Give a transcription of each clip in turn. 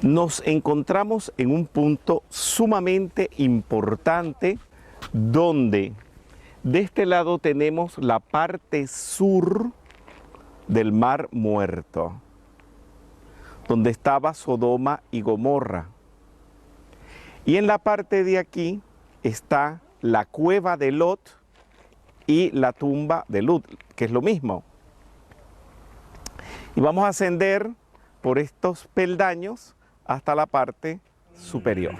Nos encontramos en un punto sumamente importante donde de este lado tenemos la parte sur del Mar Muerto, donde estaba Sodoma y Gomorra. Y en la parte de aquí está la cueva de Lot y la tumba de Lut, que es lo mismo. Y vamos a ascender por estos peldaños hasta la parte superior.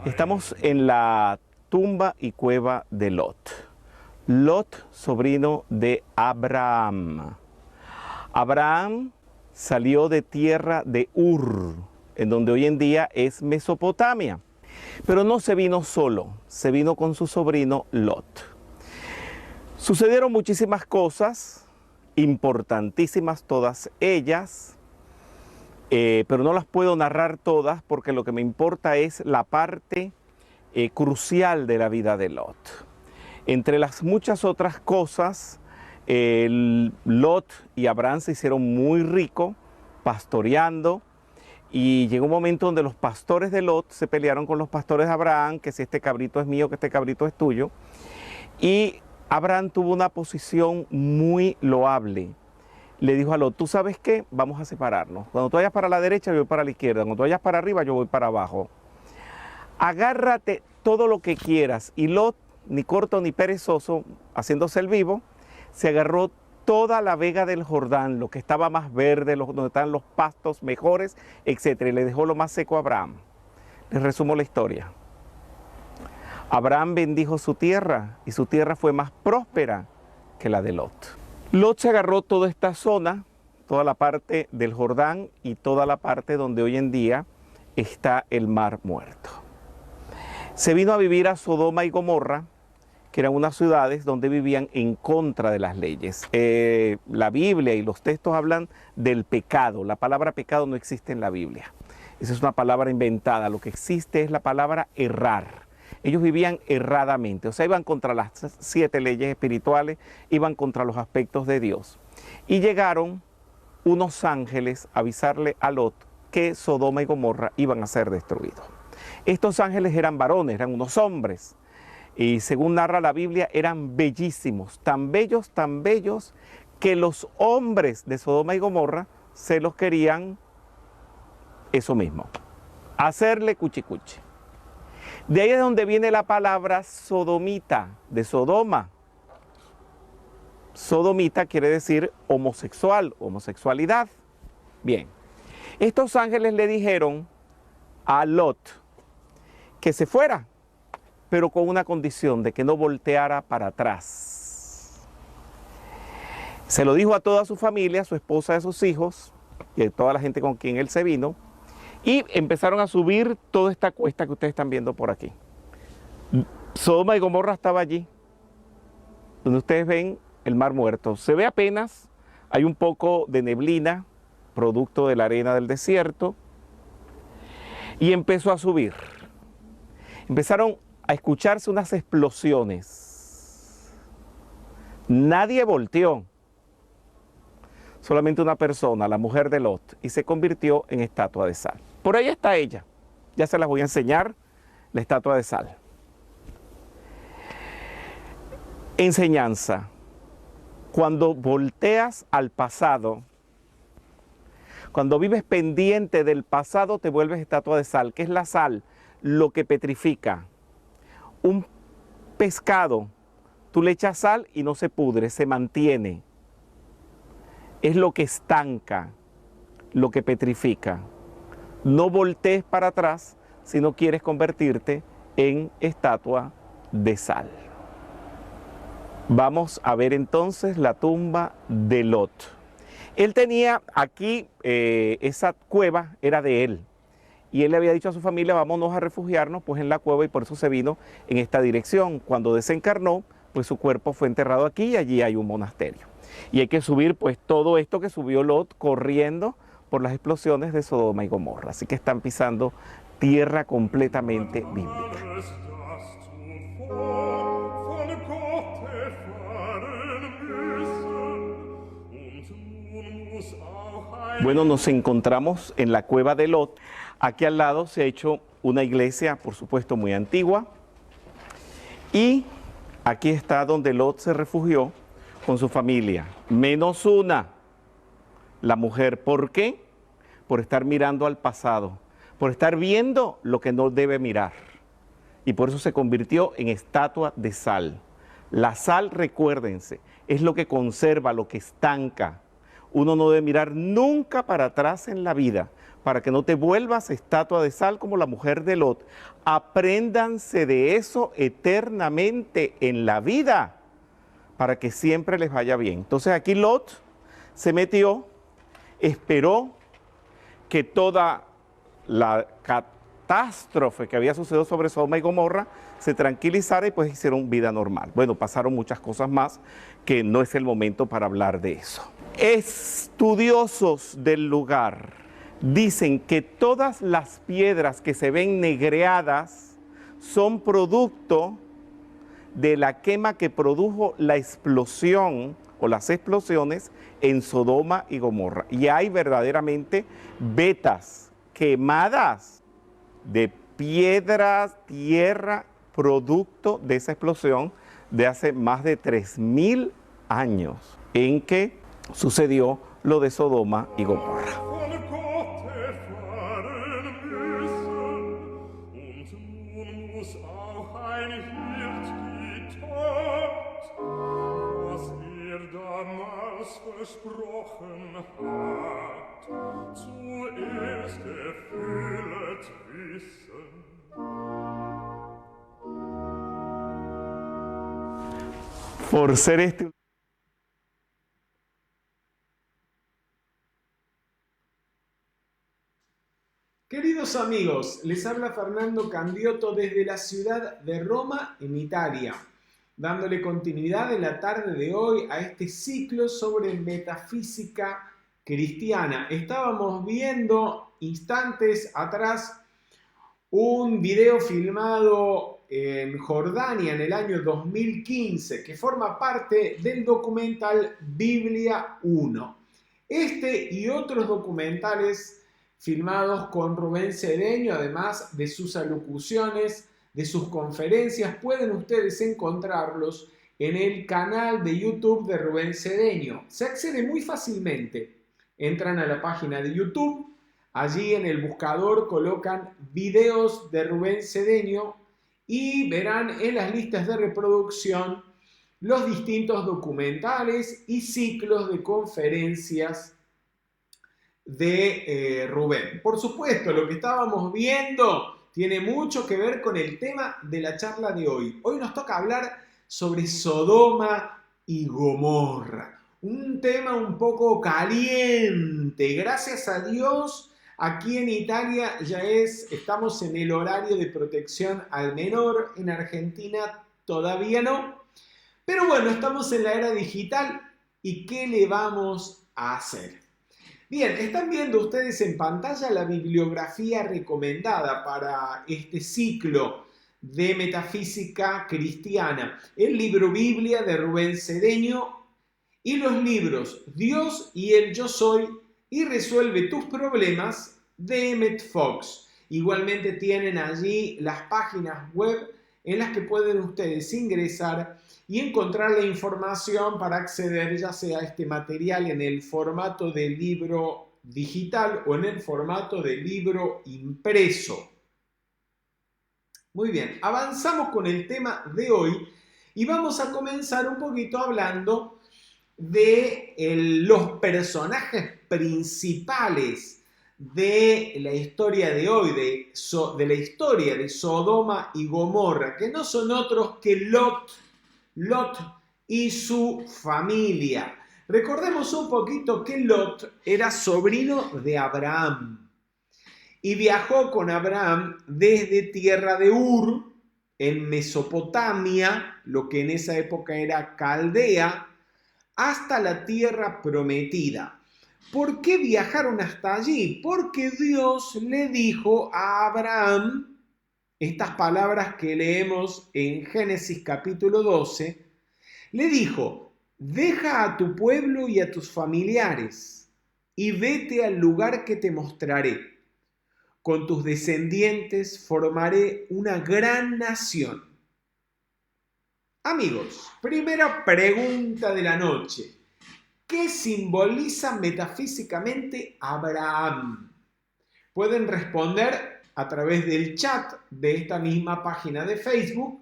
Estamos en la tumba y cueva de Lot. Lot, sobrino de Abraham. Abraham salió de tierra de Ur, en donde hoy en día es Mesopotamia. Pero no se vino solo, se vino con su sobrino Lot. Sucedieron muchísimas cosas, importantísimas todas ellas, pero no las puedo narrar todas porque lo que me importa es la parte crucial de la vida de Lot. Entre las muchas otras cosas, Lot y Abraham se hicieron muy ricos pastoreando, y llegó un momento donde los pastores de Lot se pelearon con los pastores de Abraham, que si este cabrito es mío, que este cabrito es tuyo. Y Abraham tuvo una posición muy loable. Le dijo a Lot: ¿tú sabes qué? Vamos a separarnos. Cuando tú vayas para la derecha, yo voy para la izquierda. Cuando tú vayas para arriba, yo voy para abajo. Agárrate todo lo que quieras. Y Lot, ni corto ni perezoso, haciéndose el vivo, se agarró toda la vega del Jordán, lo que estaba más verde, donde estaban los pastos mejores, etc. Y le dejó lo más seco a Abraham. Les resumo la historia. Abraham bendijo su tierra y su tierra fue más próspera que la de Lot. Lot se agarró toda esta zona, toda la parte del Jordán y toda la parte donde hoy en día está el Mar Muerto. Se vino a vivir a Sodoma y Gomorra, que eran unas ciudades donde vivían en contra de las leyes. La Biblia y los textos hablan del pecado. La palabra pecado no existe en la Biblia. Esa es una palabra inventada. Lo que existe es la palabra errar. Ellos vivían erradamente, o sea, iban contra las 7 leyes espirituales, iban contra los aspectos de Dios. Y llegaron unos ángeles a avisarle a Lot que Sodoma y Gomorra iban a ser destruidos. Estos ángeles eran varones, eran unos hombres. Y según narra la Biblia, eran bellísimos, tan bellos, que los hombres de Sodoma y Gomorra se los querían eso mismo, hacerle cuchicuchi. De ahí es donde viene la palabra sodomita, de Sodoma. Sodomita quiere decir homosexual, homosexualidad. Bien, estos ángeles le dijeron a Lot que se fuera, pero con una condición de que no volteara para atrás. Se lo dijo a toda su familia, a su esposa, a sus hijos y a toda la gente con quien él se vino, y empezaron a subir toda esta cuesta que ustedes están viendo por aquí. Sodoma y Gomorra estaba allí, donde ustedes ven el Mar Muerto. Se ve apenas, hay un poco de neblina, producto de la arena del desierto, y empezó a subir. Empezaron a escucharse unas explosiones. Nadie volteó, solamente una persona, la mujer de Lot, y se convirtió en estatua de sal. Por ahí está ella, ya se las voy a enseñar, la estatua de sal. Enseñanza: cuando volteas al pasado, cuando vives pendiente del pasado, te vuelves estatua de sal. ¿Qué es la sal? Lo que petrifica. Un pescado, tú le echas sal y no se pudre, se mantiene. Es lo que estanca, lo que petrifica. No voltees para atrás si no quieres convertirte en estatua de sal. Vamos a ver entonces la tumba de Lot. Él tenía aquí, esa cueva era de él. Y él le había dicho a su familia: vámonos a refugiarnos pues en la cueva, y por eso se vino en esta dirección. Cuando desencarnó, pues su cuerpo fue enterrado aquí y allí hay un monasterio. Y hay que subir pues todo esto que subió Lot corriendo por las explosiones de Sodoma y Gomorra. Así que están pisando tierra completamente bíblica. Bueno, nos encontramos en la cueva de Lot. Aquí al lado se ha hecho una iglesia, por supuesto, muy antigua. Y aquí está donde Lot se refugió con su familia, menos una, la mujer. ¿Por qué? Por estar mirando al pasado, por estar viendo lo que no debe mirar. Y por eso se convirtió en estatua de sal. La sal, recuérdense, es lo que conserva, lo que estanca. Uno no debe mirar nunca para atrás en la vida, para que no te vuelvas estatua de sal como la mujer de Lot. Apréndanse de eso eternamente en la vida, para que siempre les vaya bien. Entonces aquí Lot se metió, esperó que toda la catástrofe que había sucedido sobre Sodoma y Gomorra se tranquilizara y pues hicieron vida normal. Bueno, pasaron muchas cosas más que no es el momento para hablar de eso. Estudiosos del lugar dicen que todas las piedras que se ven negreadas son producto de la quema que produjo la explosión o las explosiones en Sodoma y Gomorra. Y hay verdaderamente vetas quemadas de piedras, tierra, producto de esa explosión de hace más de 3000 años en que sucedió lo de Sodoma y Gomorra. Versprochen hat, zuerst erfüllet Wissen. Por ser este... Queridos amigos, les habla Fernando Candiotto desde la ciudad de Roma, en Italia, dándole continuidad en la tarde de hoy a este ciclo sobre metafísica cristiana. Estábamos viendo instantes atrás un video filmado en Jordania en el año 2015 que forma parte del documental Biblia 1. Este y otros documentales filmados con Rubén Cedeño, además de sus alocuciones, de sus conferencias, pueden ustedes encontrarlos en el canal de YouTube de Rubén Cedeño. Se accede muy fácilmente. Entran a la página de YouTube, allí en el buscador colocan videos de Rubén Cedeño y verán en las listas de reproducción los distintos documentales y ciclos de conferencias de Rubén. Por supuesto, lo que estábamos viendo tiene mucho que ver con el tema de la charla de hoy. Hoy nos toca hablar sobre Sodoma y Gomorra. Un tema un poco caliente. Gracias a Dios, aquí en Italia estamos en el horario de protección al menor. En Argentina todavía no. Pero bueno, estamos en la era digital y ¿qué le vamos a hacer? Bien, están viendo ustedes en pantalla la bibliografía recomendada para este ciclo de metafísica cristiana. El libro Biblia de Rubén Cedeño y los libros Dios y el Yo Soy y Resuelve tus Problemas de Emmett Fox. Igualmente tienen allí las páginas web en las que pueden ustedes ingresar y encontrar la información para acceder ya sea a este material en el formato de libro digital o en el formato de libro impreso. Muy bien, avanzamos con el tema de hoy y vamos a comenzar un poquito hablando de los personajes principales de la historia de hoy, de la historia de Sodoma y Gomorra, que no son otros que Lot y su familia. Recordemos un poquito que Lot era sobrino de Abraham y viajó con Abraham desde tierra de Ur, en Mesopotamia, lo que en esa época era Caldea, hasta la tierra prometida. ¿Por qué viajaron hasta allí? Porque Dios le dijo a Abraham estas palabras que leemos en Génesis capítulo 12, le dijo: deja a tu pueblo y a tus familiares y vete al lugar que te mostraré. Con tus descendientes formaré una gran nación. Amigos, primera pregunta de la noche. ¿Qué simboliza metafísicamente Abraham? Pueden responder a través del chat de esta misma página de Facebook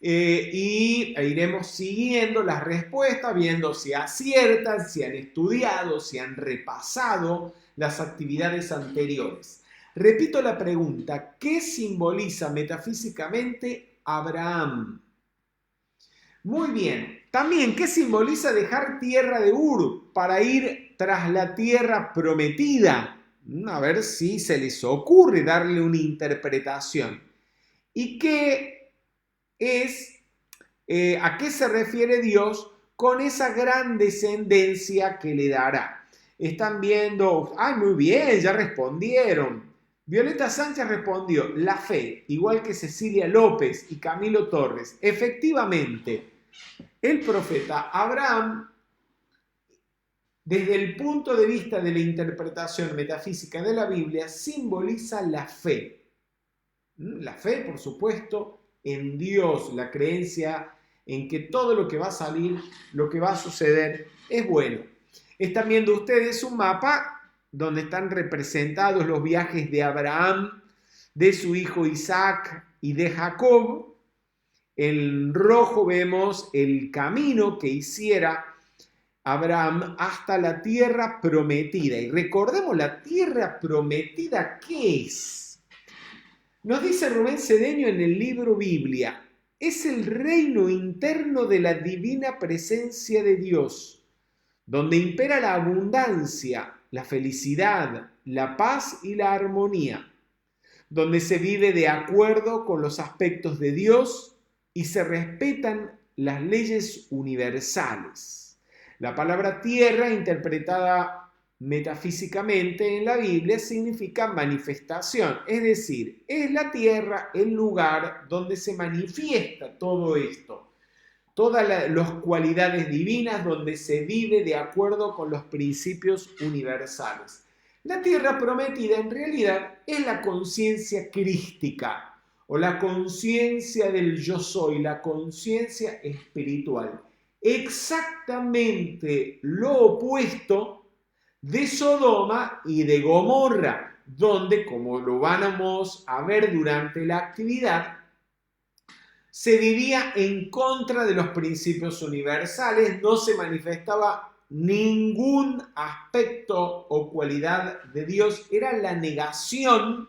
y iremos siguiendo las respuestas, viendo si aciertan, si han estudiado, si han repasado las actividades anteriores. Repito la pregunta, ¿qué simboliza metafísicamente Abraham? Muy bien. También, ¿qué simboliza dejar tierra de Ur para ir tras la tierra prometida? A ver si se les ocurre darle una interpretación. ¿Y qué es, a qué se refiere Dios con esa gran descendencia que le dará? Están viendo, muy bien, ya respondieron. Violeta Sánchez respondió, la fe, igual que Cecilia López y Camilo Torres. Efectivamente, el profeta Abraham, desde el punto de vista de la interpretación metafísica de la Biblia, simboliza la fe. La fe, por supuesto, en Dios, la creencia en que todo lo que va a salir, lo que va a suceder, es bueno. Están viendo ustedes un mapa donde están representados los viajes de Abraham, de su hijo Isaac y de Jacob. En rojo vemos el camino que hiciera Abraham hasta la tierra prometida. Y recordemos, la tierra prometida, ¿qué es? Nos dice Rubén Cedeño en el libro Biblia, es el reino interno de la divina presencia de Dios, donde impera la abundancia, la felicidad, la paz y la armonía, donde se vive de acuerdo con los aspectos de Dios y se respetan las leyes universales. La palabra tierra, interpretada metafísicamente en la Biblia, significa manifestación, es decir, es la tierra el lugar donde se manifiesta todo esto, todas las cualidades divinas, donde se vive de acuerdo con los principios universales. La tierra prometida en realidad es la conciencia crística o la conciencia del yo soy, la conciencia espiritual. Exactamente lo opuesto de Sodoma y de Gomorra, donde, como lo vamos a ver durante la actividad, se vivía en contra de los principios universales, no se manifestaba ningún aspecto o cualidad de Dios, era la negación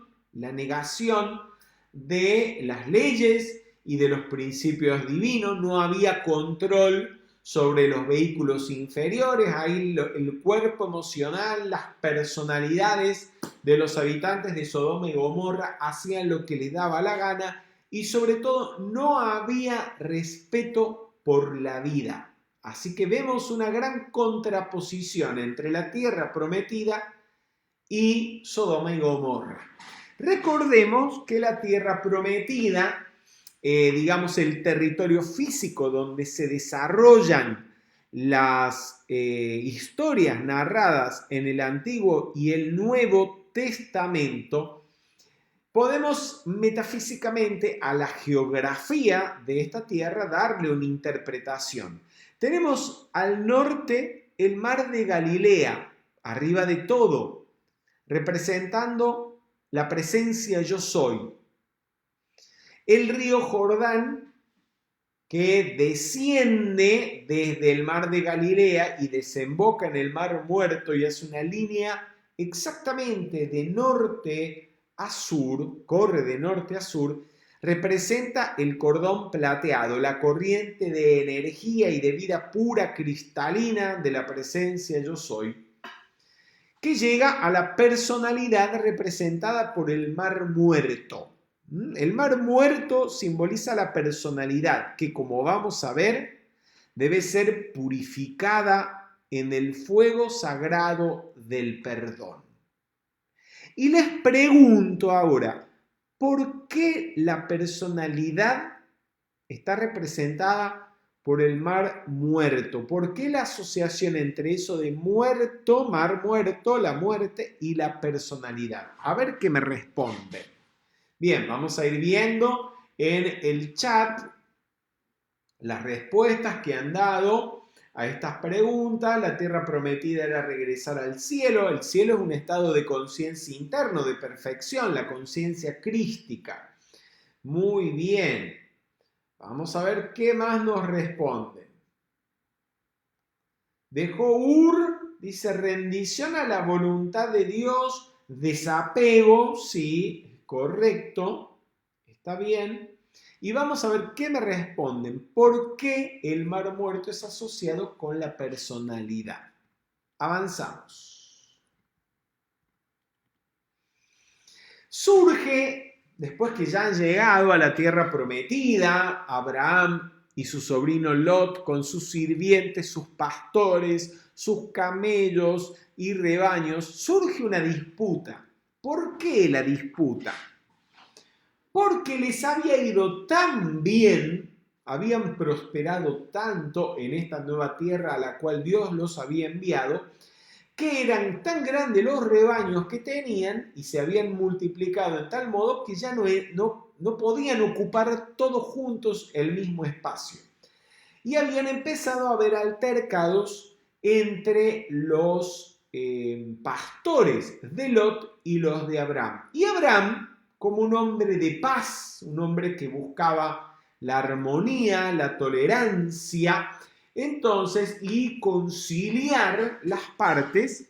de las leyes y de los principios divinos, no había control sobre los vehículos inferiores, ahí el cuerpo emocional, las personalidades de los habitantes de Sodoma y Gomorra hacían lo que les daba la gana y sobre todo no había respeto por la vida. Así que vemos una gran contraposición entre la tierra prometida y Sodoma y Gomorra. Recordemos que la tierra prometida, digamos el territorio físico donde se desarrollan las historias narradas en el Antiguo y el Nuevo Testamento, podemos metafísicamente a la geografía de esta tierra darle una interpretación. Tenemos al norte el mar de Galilea, arriba de todo, representando la presencia yo soy. El río Jordán, que desciende desde el mar de Galilea y desemboca en el mar Muerto y hace una línea exactamente de norte a sur, corre de norte a sur, representa el cordón plateado, la corriente de energía y de vida pura cristalina de la presencia yo soy, que llega a la personalidad representada por el mar Muerto. El mar Muerto simboliza la personalidad que, como vamos a ver, debe ser purificada en el fuego sagrado del perdón. Y les pregunto ahora, ¿por qué la personalidad está representada por el mar muerto. ¿Por qué la asociación entre eso de muerto, mar muerto, la muerte y la personalidad? A ver qué me responde. Bien, vamos a ir viendo en el chat las respuestas que han dado a estas preguntas. La tierra prometida era regresar al cielo. El cielo es un estado de conciencia interno, de perfección, la conciencia crística. Muy bien. Vamos a ver qué más nos responden. Dejó Ur, dice rendición a la voluntad de Dios, desapego, sí, correcto, está bien. Y vamos a ver qué me responden. ¿Por qué el mar muerto es asociado con la personalidad? Avanzamos. Surge, después que ya han llegado a la tierra prometida, Abraham y su sobrino Lot con sus sirvientes, sus pastores, sus camellos y rebaños, surge una disputa. ¿Por qué la disputa? Porque les había ido tan bien, habían prosperado tanto en esta nueva tierra a la cual Dios los había enviado, que eran tan grandes los rebaños que tenían y se habían multiplicado en tal modo que ya no podían ocupar todos juntos el mismo espacio. Y habían empezado a haber altercados entre los pastores de Lot y los de Abraham. Y Abraham, como un hombre de paz, un hombre que buscaba la armonía, la tolerancia, entonces, y conciliar las partes,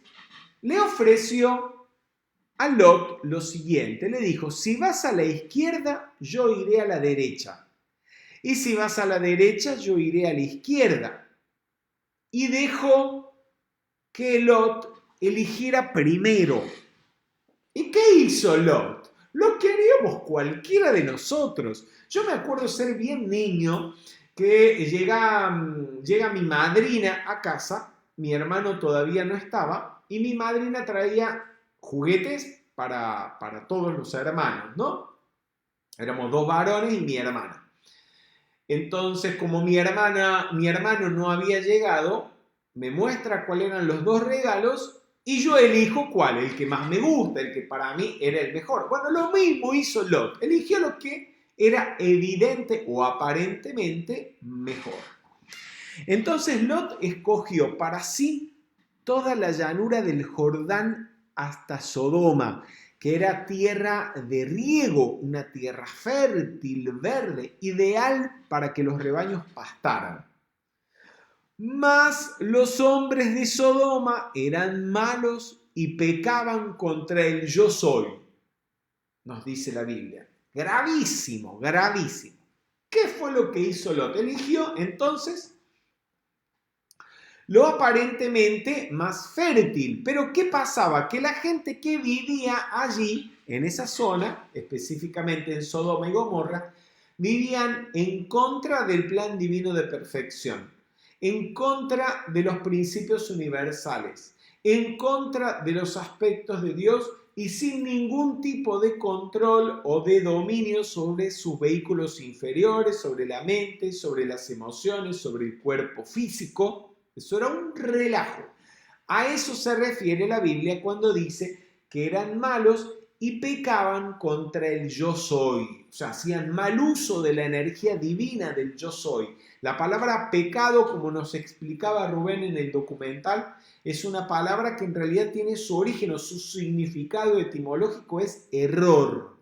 le ofreció a Lot lo siguiente. Le dijo, si vas a la izquierda, yo iré a la derecha. Y si vas a la derecha, yo iré a la izquierda. Y dejó que Lot eligiera primero. ¿Y qué hizo Lot? Lo que haríamos cualquiera de nosotros. Yo me acuerdo ser bien niño que llega mi madrina a casa, mi hermano todavía no estaba, y mi madrina traía juguetes para todos los hermanos, ¿no? Éramos 2 varones y mi hermana. Entonces, como mi hermano no había llegado, me muestra cuáles eran los 2 regalos y yo elijo cuál, el que más me gusta, el que para mí era el mejor. Bueno, lo mismo hizo Lot. Eligió lo que era evidente o aparentemente mejor. Entonces Lot escogió para sí toda la llanura del Jordán hasta Sodoma, que era tierra de riego, una tierra fértil, verde, ideal para que los rebaños pastaran. Mas los hombres de Sodoma eran malos y pecaban contra el yo soy, nos dice la Biblia. Gravísimo, gravísimo. ¿Qué fue lo que hizo Lot? Eligió entonces lo aparentemente más fértil. Pero ¿qué pasaba? Que la gente que vivía allí, en esa zona, específicamente en Sodoma y Gomorra, vivían en contra del plan divino de perfección, en contra de los principios universales, en contra de los aspectos de Dios y sin ningún tipo de control o de dominio sobre sus vehículos inferiores, sobre la mente, sobre las emociones, sobre el cuerpo físico. Eso era un relajo. A eso se refiere la Biblia cuando dice que eran malos y pecaban contra el yo soy. O sea, hacían mal uso de la energía divina del yo soy. La palabra pecado, como nos explicaba Rubén en el documental, es una palabra que en realidad tiene su origen o su significado etimológico es error.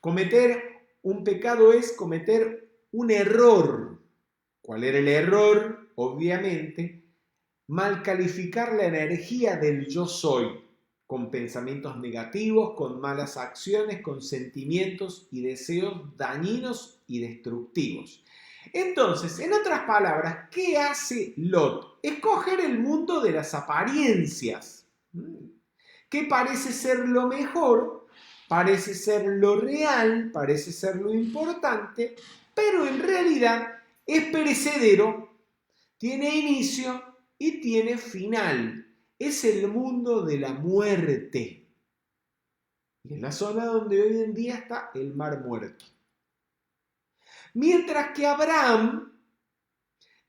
Cometer un pecado es cometer un error. ¿Cuál era el error? Obviamente, mal calificar la energía del yo soy, con pensamientos negativos, con malas acciones, con sentimientos y deseos dañinos y destructivos. Entonces, en otras palabras, ¿qué hace Lot? Escoger el mundo de las apariencias, que parece ser lo mejor, parece ser lo real, parece ser lo importante, pero en realidad es perecedero, tiene inicio y tiene final. Es el mundo de la muerte. Y es la zona donde hoy en día está el Mar Muerto. Mientras que Abraham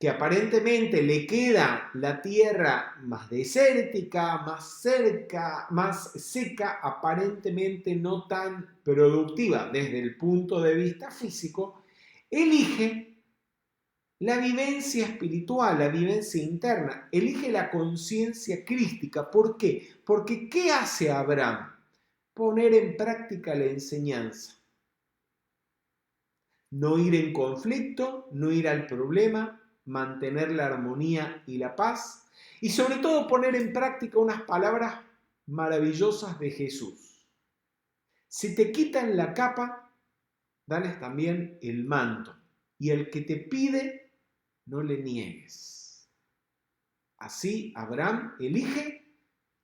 que aparentemente le queda la tierra más desértica, más seca, aparentemente no tan productiva desde el punto de vista físico, elige la vivencia espiritual, la vivencia interna, elige la conciencia crística. ¿Por qué? Porque ¿qué hace Abraham? Poner en práctica la enseñanza. No ir en conflicto, no ir al problema, mantener la armonía y la paz, y sobre todo poner en práctica unas palabras maravillosas de Jesús. Si te quitan la capa, dales también el manto, y el que te pide, no le niegues. Así Abraham elige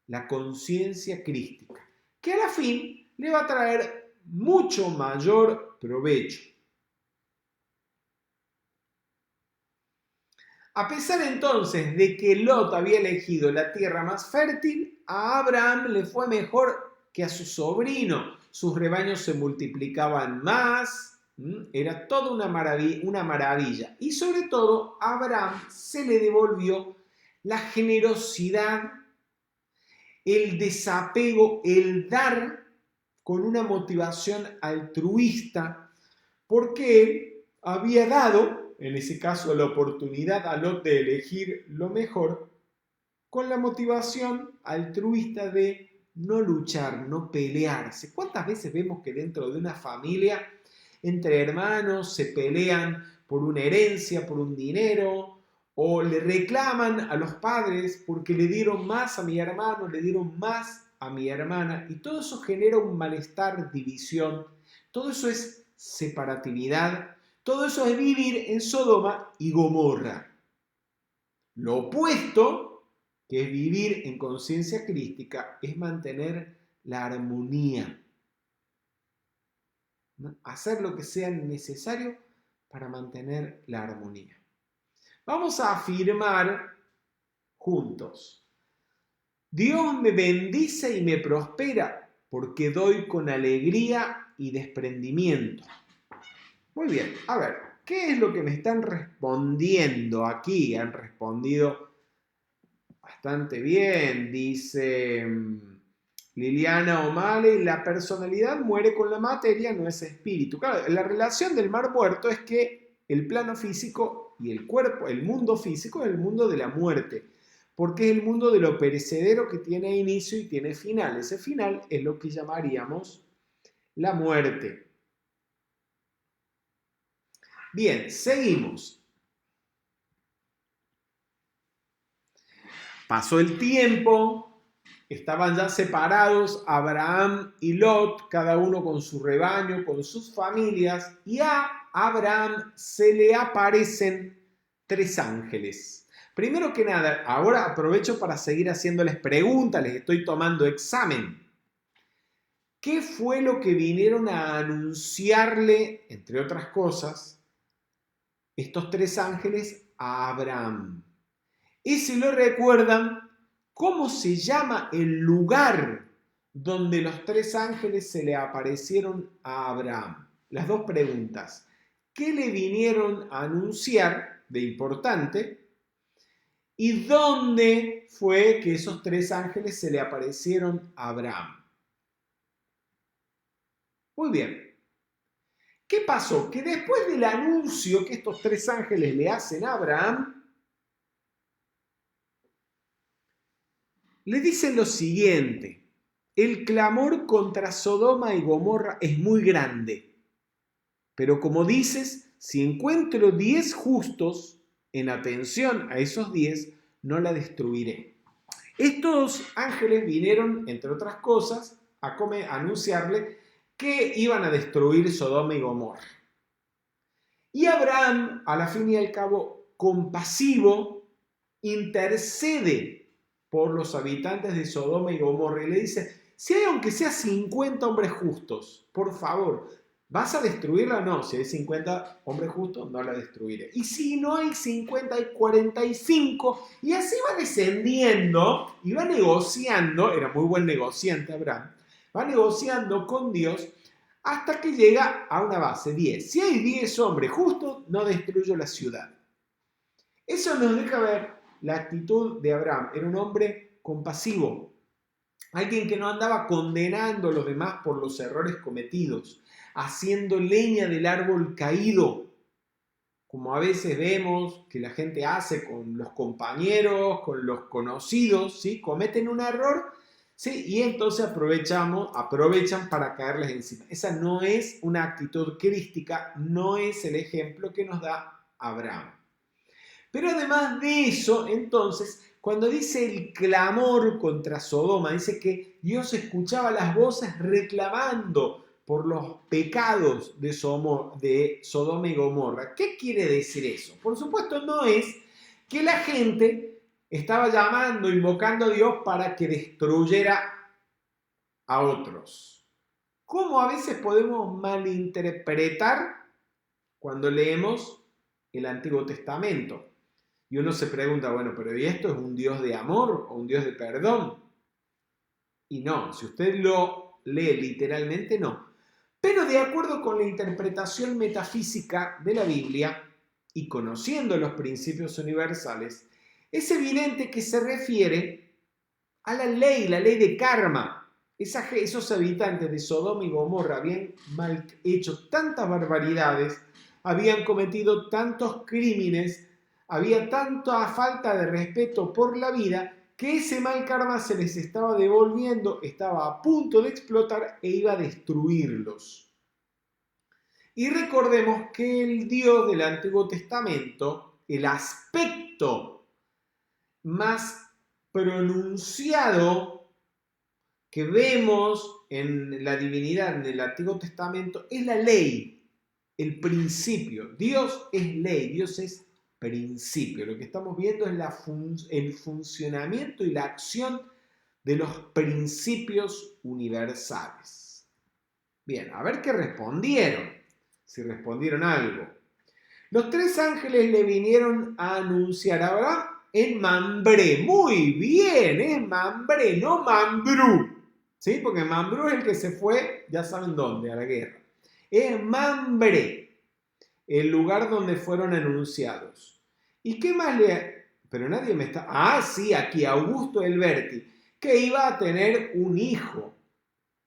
la conciencia crística, que a la fin le va a traer mucho mayor provecho. A pesar entonces de que Lot había elegido la tierra más fértil, a Abraham le fue mejor que a su sobrino. Sus rebaños se multiplicaban más, era toda una maravilla. Y sobre todo, a Abraham se le devolvió la generosidad, el desapego, el dar con una motivación altruista, porque él había dado, en ese caso, la oportunidad a Lot de elegir lo mejor, con la motivación altruista de no luchar, no pelearse. ¿Cuántas veces vemos que dentro de una familia, entre hermanos, se pelean por una herencia, por un dinero, o le reclaman a los padres porque le dieron más a mi hermano, le dieron más a mi hermana, y todo eso genera un malestar, división, todo eso es separatividad, todo eso es vivir en Sodoma y Gomorra. Lo opuesto, que es vivir en conciencia crística, es mantener la armonía. ¿No? Hacer lo que sea necesario para mantener la armonía. Vamos a afirmar juntos: Dios me bendice y me prospera porque doy con alegría y desprendimiento. Muy bien, a ver, ¿qué es lo que me están respondiendo aquí? Han respondido bastante bien, dice Liliana O'Malley: la personalidad muere con la materia, no es espíritu. Claro, la relación del mar muerto es que el plano físico y el cuerpo, el mundo físico es el mundo de la muerte, porque es el mundo de lo perecedero que tiene inicio y tiene final. Ese final es lo que llamaríamos la muerte. Bien, seguimos. Pasó el tiempo, estaban ya separados Abraham y Lot, cada uno con su rebaño, con sus familias, y a Abraham se le aparecen 3 ángeles. Primero que nada, ahora aprovecho para seguir haciéndoles preguntas, les estoy tomando examen. ¿Qué fue lo que vinieron a anunciarle, entre otras cosas, estos 3 ángeles a Abraham? Y si lo recuerdan, ¿cómo se llama el lugar donde los 3 ángeles se le aparecieron a Abraham? Las 2 preguntas. ¿Qué le vinieron a anunciar de importante? ¿Y dónde fue que esos 3 ángeles se le aparecieron a Abraham? Muy bien. ¿Qué pasó? Que después del anuncio que estos 3 ángeles le hacen a Abraham, le dicen lo siguiente: el clamor contra Sodoma y Gomorra es muy grande, pero como dices, si encuentro 10 justos, en atención a esos 10, no la destruiré. Estos ángeles vinieron, entre otras cosas, a anunciarle que iban a destruir Sodoma y Gomorra. Y Abraham, a la fin y al cabo, compasivo, intercede por los habitantes de Sodoma y Gomorra y le dice: si hay aunque sea 50 hombres justos, por favor, ¿vas a destruirla? No, si hay 50 hombres justos, no la destruiré. Y si no hay 50, hay 45. Y así va descendiendo y va negociando, era muy buen negociante Abraham, va negociando con Dios hasta que llega a una base, 10. Si hay 10 hombres justos, no destruyo la ciudad. Eso nos deja ver la actitud de Abraham. Era un hombre compasivo, alguien que no andaba condenando a los demás por los errores cometidos, haciendo leña del árbol caído, como a veces vemos que la gente hace con los compañeros, con los conocidos, ¿sí? Cometen un error, ¿sí? Y entonces aprovechan para caerles encima. Esa no es una actitud crística, no es el ejemplo que nos da Abraham. Pero además de eso, entonces, cuando dice el clamor contra Sodoma, dice que Dios escuchaba las voces reclamando por los pecados de Sodoma y Gomorra. ¿Qué quiere decir eso? Por supuesto, no es que la gente estaba llamando, invocando a Dios para que destruyera a otros. ¿Cómo a veces podemos malinterpretar cuando leemos el Antiguo Testamento? Y uno se pregunta, bueno, pero ¿y esto es un Dios de amor o un Dios de perdón? Y no, si usted lo lee literalmente, no. Pero de acuerdo con la interpretación metafísica de la Biblia y conociendo los principios universales, es evidente que se refiere a la ley de karma. Esos habitantes de Sodoma y Gomorra habían hecho tantas barbaridades, habían cometido tantos crímenes, había tanta falta de respeto por la vida, que ese mal karma se les estaba devolviendo, estaba a punto de explotar e iba a destruirlos. Y recordemos que el Dios del Antiguo Testamento, el aspecto más pronunciado que vemos en la divinidad del Antiguo Testamento es la ley, el principio. Dios es ley, Dios es principio. Lo que estamos viendo es el funcionamiento y la acción de los principios universales. Bien, a ver qué respondieron, si respondieron algo. Los 3 ángeles le vinieron a anunciar a Abraham en Mambré. Muy bien, es Mambré, no Mambrú. ¿Sí? Porque Mambrú es el que se fue, ya saben dónde, a la guerra. Es Mambré, el lugar donde fueron anunciados. ¿Y qué más Pero nadie me está... Ah, sí, aquí, Augusto Elberti, que iba a tener un hijo.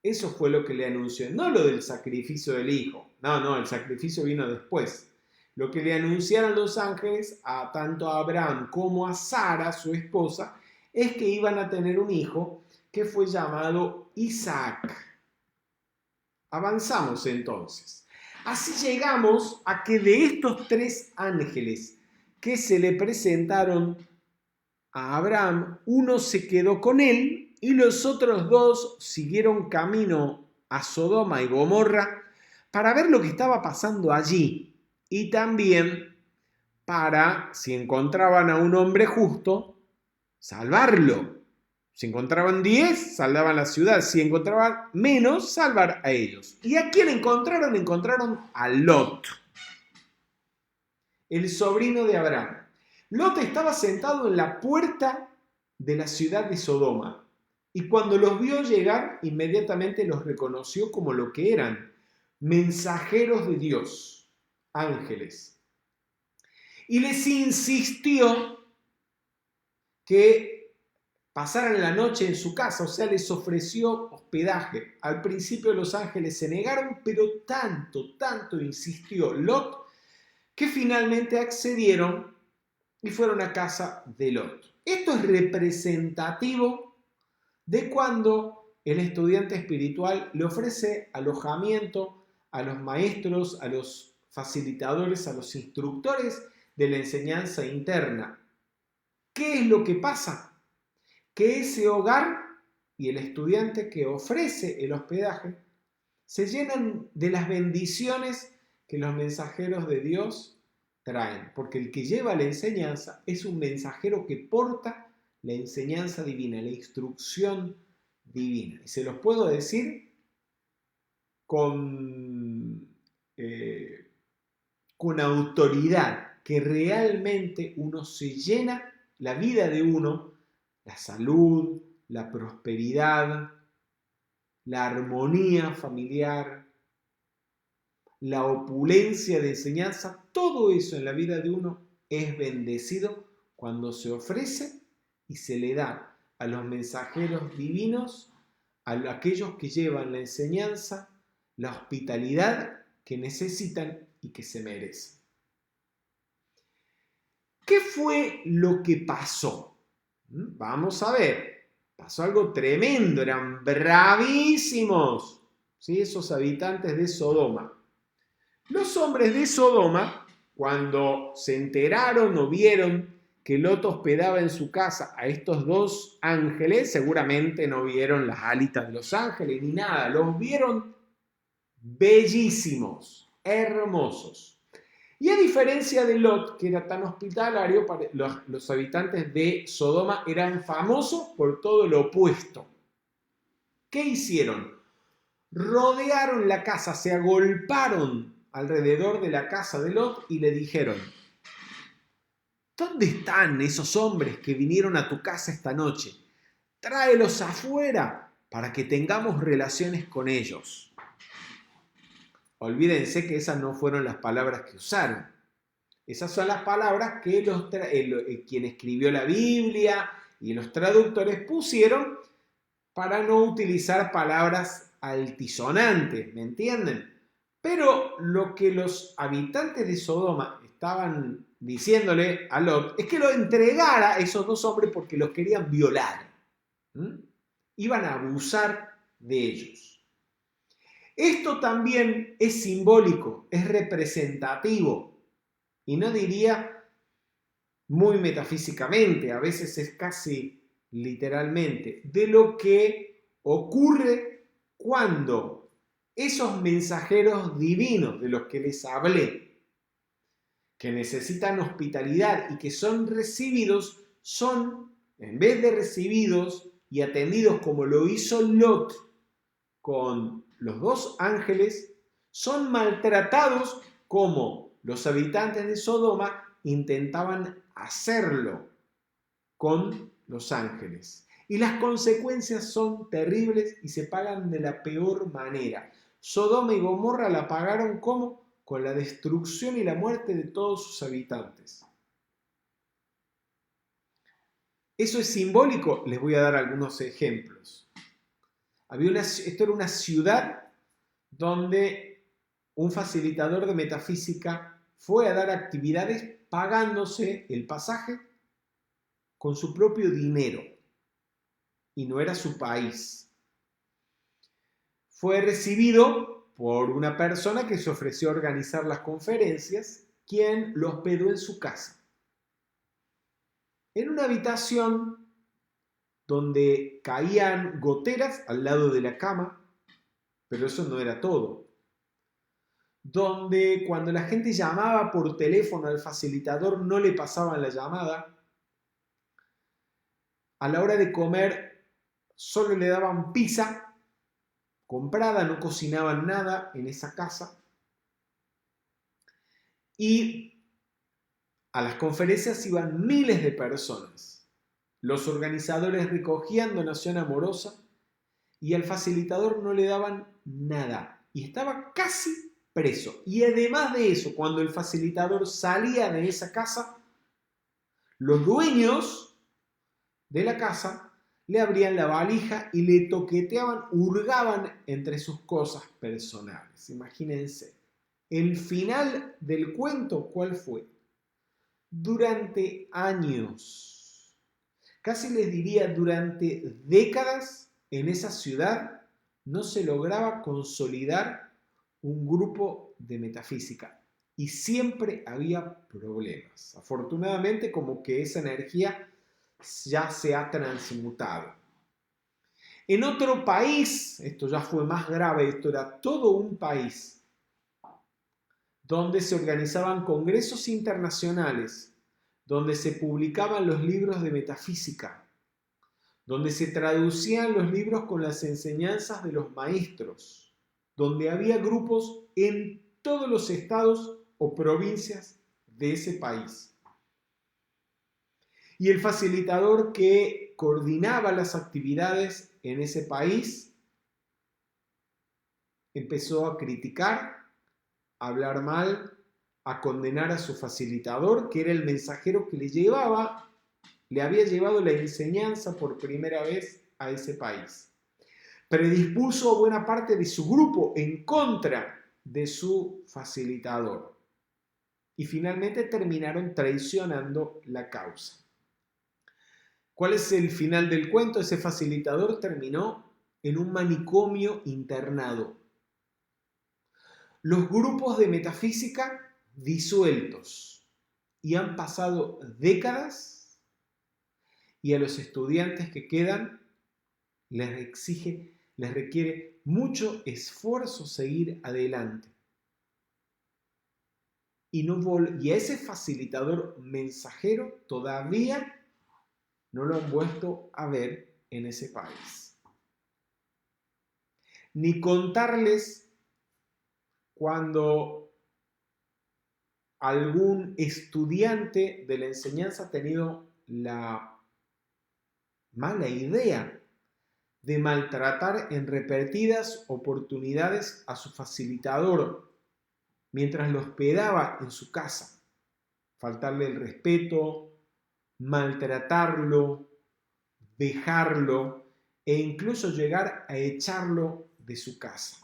Eso fue lo que le anunció, no lo del sacrificio del hijo. No, el sacrificio vino después. Lo que le anunciaron los ángeles, tanto a Abraham como a Sara, su esposa, es que iban a tener un hijo que fue llamado Isaac. Avanzamos entonces. Así llegamos a que de estos 3 ángeles que se le presentaron a Abraham, uno se quedó con él y los otros 2 siguieron camino a Sodoma y Gomorra para ver lo que estaba pasando allí y también para, si encontraban a un hombre justo, salvarlo. Si encontraban 10, salvaban la ciudad. Si encontraban menos, salvar a ellos. ¿Y a quién encontraron? Encontraron a Lot, el sobrino de Abraham. Lot estaba sentado en la puerta de la ciudad de Sodoma y cuando los vio llegar, inmediatamente los reconoció como lo que eran, mensajeros de Dios, ángeles. Y les insistió que pasaran la noche en su casa, o sea, les ofreció hospedaje. Al principio los ángeles se negaron, pero tanto insistió Lot, que finalmente accedieron y fueron a casa de Lot. Esto es representativo de cuando el estudiante espiritual le ofrece alojamiento a los maestros, a los facilitadores, a los instructores de la enseñanza interna. ¿Qué es lo que pasa? Que ese hogar y el estudiante que ofrece el hospedaje se llenan de las bendiciones que los mensajeros de Dios traen, porque el que lleva la enseñanza es un mensajero que porta la enseñanza divina, la instrucción divina. Y se los puedo decir con autoridad, que realmente uno se llena, la vida de uno, la salud, la prosperidad, la armonía familiar, la opulencia de enseñanza, todo eso en la vida de uno es bendecido cuando se ofrece y se le da a los mensajeros divinos, a aquellos que llevan la enseñanza, la hospitalidad que necesitan y que se merecen. ¿Qué fue lo que pasó? Vamos a ver. Pasó algo tremendo, eran bravísimos, ¿sí? Esos habitantes de Sodoma. Los hombres de Sodoma, cuando se enteraron o vieron que Lot hospedaba en su casa a estos dos ángeles, seguramente no vieron las alitas de los ángeles ni nada, los vieron bellísimos, hermosos. Y a diferencia de Lot, que era tan hospitalario, los habitantes de Sodoma eran famosos por todo lo opuesto. ¿Qué hicieron? Rodearon la casa, se agolparon alrededor de la casa de Lot y le dijeron: ¿dónde están esos hombres que vinieron a tu casa esta noche? Tráelos afuera para que tengamos relaciones con ellos. Olvídense que esas no fueron las palabras que usaron. Esas son las palabras que quien escribió la Biblia y los traductores pusieron para no utilizar palabras altisonantes, ¿me entienden? Pero lo que los habitantes de Sodoma estaban diciéndole a Lot es que lo entregara a esos dos hombres porque los querían violar. Iban a abusar de ellos. Esto también es simbólico, es representativo y no diría muy metafísicamente, a veces es casi literalmente, de lo que ocurre cuando esos mensajeros divinos de los que les hablé, que necesitan hospitalidad y que son recibidos, son, en vez de recibidos y atendidos como lo hizo Lot con los dos ángeles, son maltratados como los habitantes de Sodoma intentaban hacerlo con los ángeles. Y las consecuencias son terribles y se pagan de la peor manera. Sodoma y Gomorra la pagaron ¿cómo? Con la destrucción y la muerte de todos sus habitantes. ¿Eso es simbólico? Les voy a dar algunos ejemplos. Esto era una ciudad donde un facilitador de metafísica fue a dar actividades pagándose el pasaje con su propio dinero. Y no era su país. Fue recibido por una persona que se ofreció a organizar las conferencias, quien lo hospedó en su casa. En una habitación donde caían goteras al lado de la cama, pero eso no era todo. Donde cuando la gente llamaba por teléfono al facilitador no le pasaban la llamada. A la hora de comer solo le daban pizza comprada, no cocinaban nada en esa casa. Y a las conferencias iban miles de personas. Los organizadores recogían donación amorosa y al facilitador no le daban nada. Y estaba casi preso. Y además de eso, cuando el facilitador salía de esa casa, los dueños de la casa le abrían la valija y le toqueteaban, hurgaban entre sus cosas personales. Imagínense. El final del cuento, ¿cuál fue? Durante años, casi les diría durante décadas, en esa ciudad no se lograba consolidar un grupo de metafísica y siempre había problemas. Afortunadamente, como que esa energía ya se ha transmutado. En otro país, esto ya fue más grave, esto era todo un país, donde se organizaban congresos internacionales, donde se publicaban los libros de metafísica, donde se traducían los libros con las enseñanzas de los maestros, donde había grupos en todos los estados o provincias de ese país. Y el facilitador que coordinaba las actividades en ese país empezó a criticar, a hablar mal a condenar a su facilitador, que era el mensajero que le había llevado la enseñanza por primera vez a ese país. Predispuso buena parte de su grupo en contra de su facilitador. Y finalmente terminaron traicionando la causa. ¿Cuál es el final del cuento? Ese facilitador terminó en un manicomio internado. Los grupos de metafísica disueltos, y han pasado décadas y a los estudiantes que quedan les requiere mucho esfuerzo seguir adelante. Y a ese facilitador mensajero todavía no lo han vuelto a ver en ese país. Ni contarles cuando algún estudiante de la enseñanza ha tenido la mala idea de maltratar en repetidas oportunidades a su facilitador mientras lo hospedaba en su casa. Faltarle el respeto, maltratarlo, dejarlo e incluso llegar a echarlo de su casa.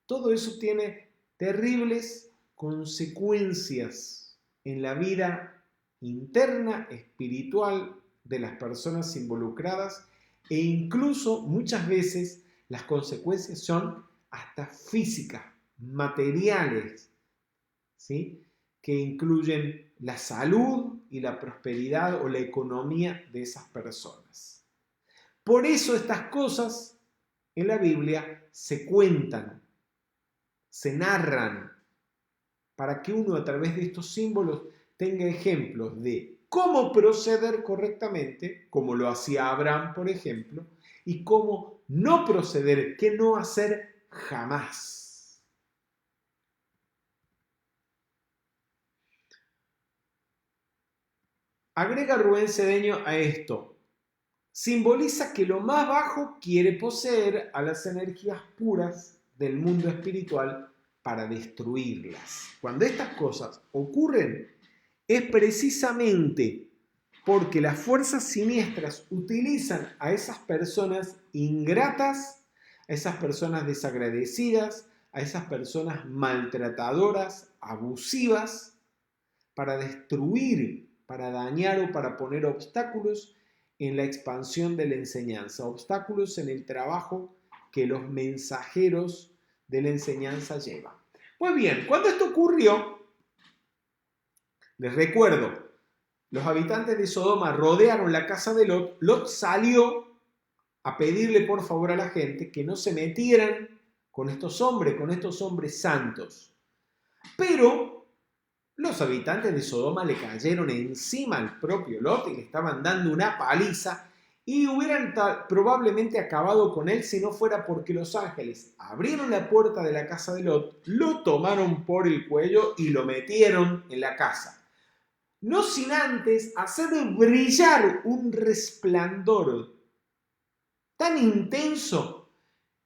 Todo eso tiene terribles consecuencias en la vida interna, espiritual de las personas involucradas, e incluso muchas veces las consecuencias son hasta físicas, materiales, ¿sí? Que incluyen la salud y la prosperidad o la economía de esas personas. Por eso estas cosas en la Biblia se cuentan, se narran, para que uno a través de estos símbolos tenga ejemplos de cómo proceder correctamente, como lo hacía Abraham, por ejemplo, y cómo no proceder, qué no hacer jamás. Agrega Rubén Cedeño a esto: simboliza que lo más bajo quiere poseer a las energías puras del mundo espiritual para destruirlas. Cuando estas cosas ocurren, es precisamente porque las fuerzas siniestras utilizan a esas personas ingratas, a esas personas desagradecidas, a esas personas maltratadoras, abusivas, para destruir, para dañar o para poner obstáculos en la expansión de la enseñanza, obstáculos en el trabajo que los mensajeros de la enseñanza llevan. Pues bien, cuando esto ocurrió, les recuerdo, los habitantes de Sodoma rodearon la casa de Lot. Lot salió a pedirle por favor a la gente que no se metieran con estos hombres santos. Pero los habitantes de Sodoma le cayeron encima al propio Lot y le estaban dando una paliza, y hubieran probablemente acabado con él si no fuera porque los ángeles abrieron la puerta de la casa de Lot, lo tomaron por el cuello y lo metieron en la casa. No sin antes hacer brillar un resplandor tan intenso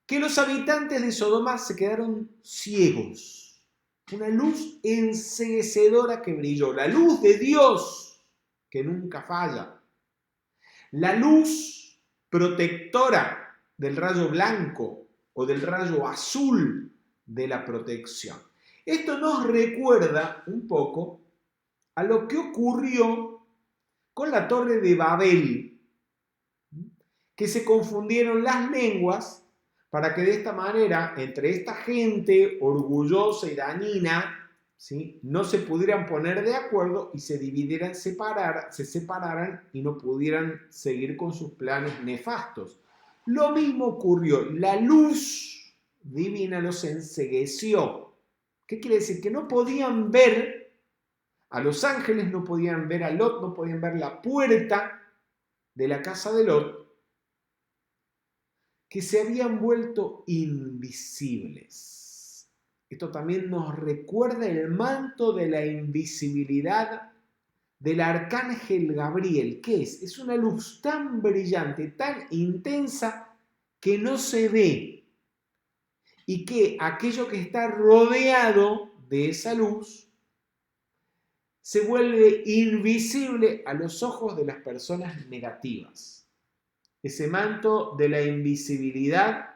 que los habitantes de Sodoma se quedaron ciegos. Una luz enceguecedora que brilló, la luz de Dios que nunca falla. La luz protectora del rayo blanco o del rayo azul de la protección. Esto nos recuerda un poco a lo que ocurrió con la Torre de Babel, que se confundieron las lenguas para que de esta manera, entre esta gente orgullosa y dañina, ¿sí?, no se pudieran poner de acuerdo y se dividieran, se separaran y no pudieran seguir con sus planes nefastos. Lo mismo ocurrió, la luz divina los encegueció. ¿Qué quiere decir? Que no podían ver a los ángeles, no podían ver a Lot, no podían ver la puerta de la casa de Lot, que se habían vuelto invisibles. Esto también nos recuerda el manto de la invisibilidad del arcángel Gabriel. ¿Qué es? Es una luz tan brillante, tan intensa, que no se ve, y que aquello que está rodeado de esa luz se vuelve invisible a los ojos de las personas negativas. Ese manto de la invisibilidad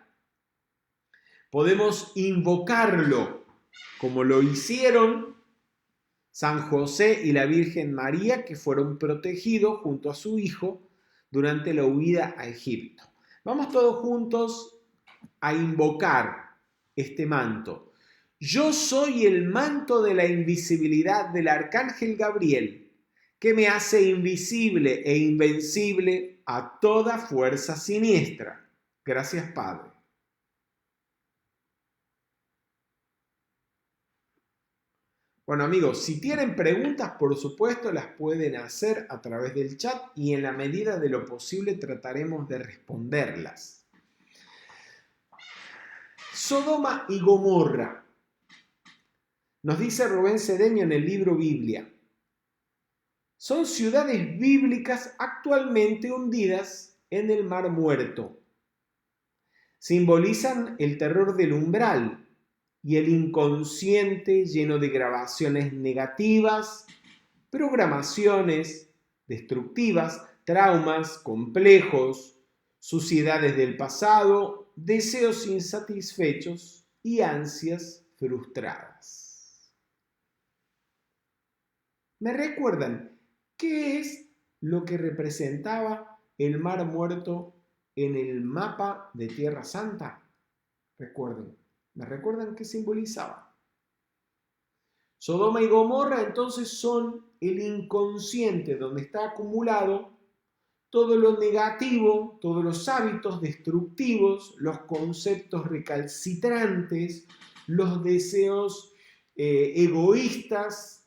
podemos invocarlo como lo hicieron San José y la Virgen María, que fueron protegidos junto a su hijo durante la huida a Egipto. Vamos todos juntos a invocar este manto. Yo soy el manto de la invisibilidad del arcángel Gabriel, que me hace invisible e invencible a toda fuerza siniestra. Gracias, Padre. Bueno, amigos, si tienen preguntas, por supuesto, las pueden hacer a través del chat y en la medida de lo posible trataremos de responderlas. Sodoma y Gomorra. Nos dice Rubén Cedeño en el libro Biblia. Son ciudades bíblicas actualmente hundidas en el Mar Muerto. Simbolizan el terror del umbral y el inconsciente lleno de grabaciones negativas, programaciones destructivas, traumas complejos, suciedades del pasado, deseos insatisfechos y ansias frustradas. ¿Me recuerdan qué es lo que representaba el Mar Muerto en el mapa de Tierra Santa? ¿Me recuerdan qué simbolizaba? Sodoma y Gomorra entonces son el inconsciente donde está acumulado todo lo negativo, todos los hábitos destructivos, los conceptos recalcitrantes, los deseos egoístas,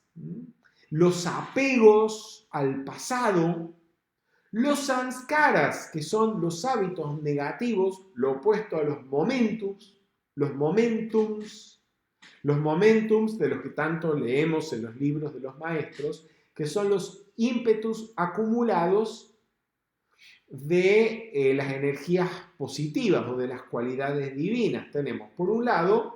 los apegos al pasado, los samskaras, que son los hábitos negativos, lo opuesto a los momentums de los que tanto leemos en los libros de los maestros, que son los ímpetus acumulados de las energías positivas o de las cualidades divinas. Tenemos, por un lado,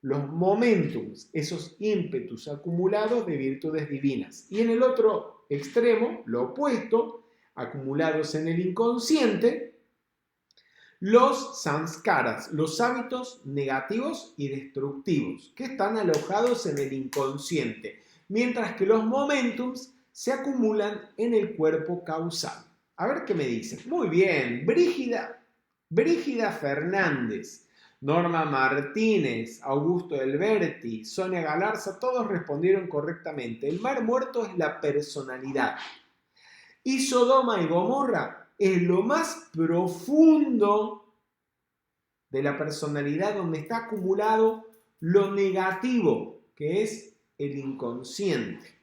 los momentums, esos ímpetus acumulados de virtudes divinas. Y en el otro extremo, lo opuesto, acumulados en el inconsciente, los samskaras, los hábitos negativos y destructivos, que están alojados en el inconsciente, mientras que los momentums se acumulan en el cuerpo causal. A ver qué me dicen. Muy bien, Brígida Fernández, Norma Martínez, Augusto Elberti, Sonia Galarza, todos respondieron correctamente. El Mar Muerto es la personalidad. Y Sodoma y Gomorra es lo más profundo de la personalidad, donde está acumulado lo negativo, que es el inconsciente.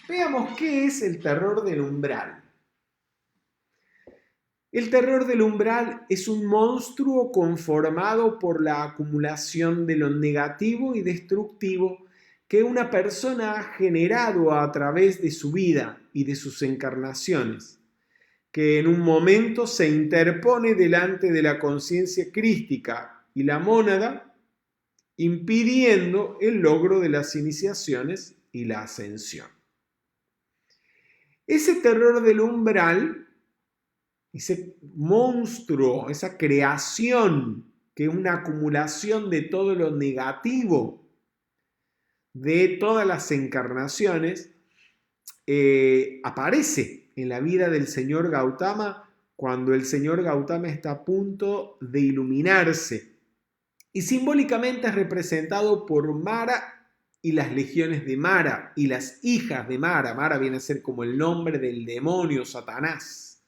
Veamos qué es el terror del umbral. El terror del umbral es un monstruo conformado por la acumulación de lo negativo y destructivo que una persona ha generado a través de su vida y de sus encarnaciones, que en un momento se interpone delante de la conciencia crística y la mónada, impidiendo el logro de las iniciaciones y la ascensión. Ese terror del umbral, ese monstruo, esa creación que es una acumulación de todo lo negativo de todas las encarnaciones, aparece en la vida del señor Gautama cuando el señor Gautama está a punto de iluminarse. Y simbólicamente es representado por Mara y las legiones de Mara y las hijas de Mara. Mara viene a ser como el nombre del demonio Satanás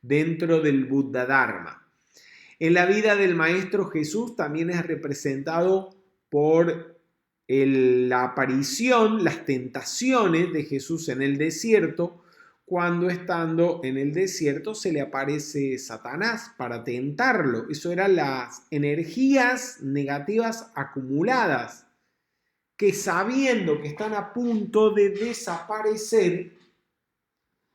dentro del Buddha Dharma. En la vida del Maestro Jesús también es representado por la aparición, las tentaciones de Jesús en el desierto, cuando estando en el desierto se le aparece Satanás para tentarlo. Eso eran las energías negativas acumuladas, que sabiendo que están a punto de desaparecer,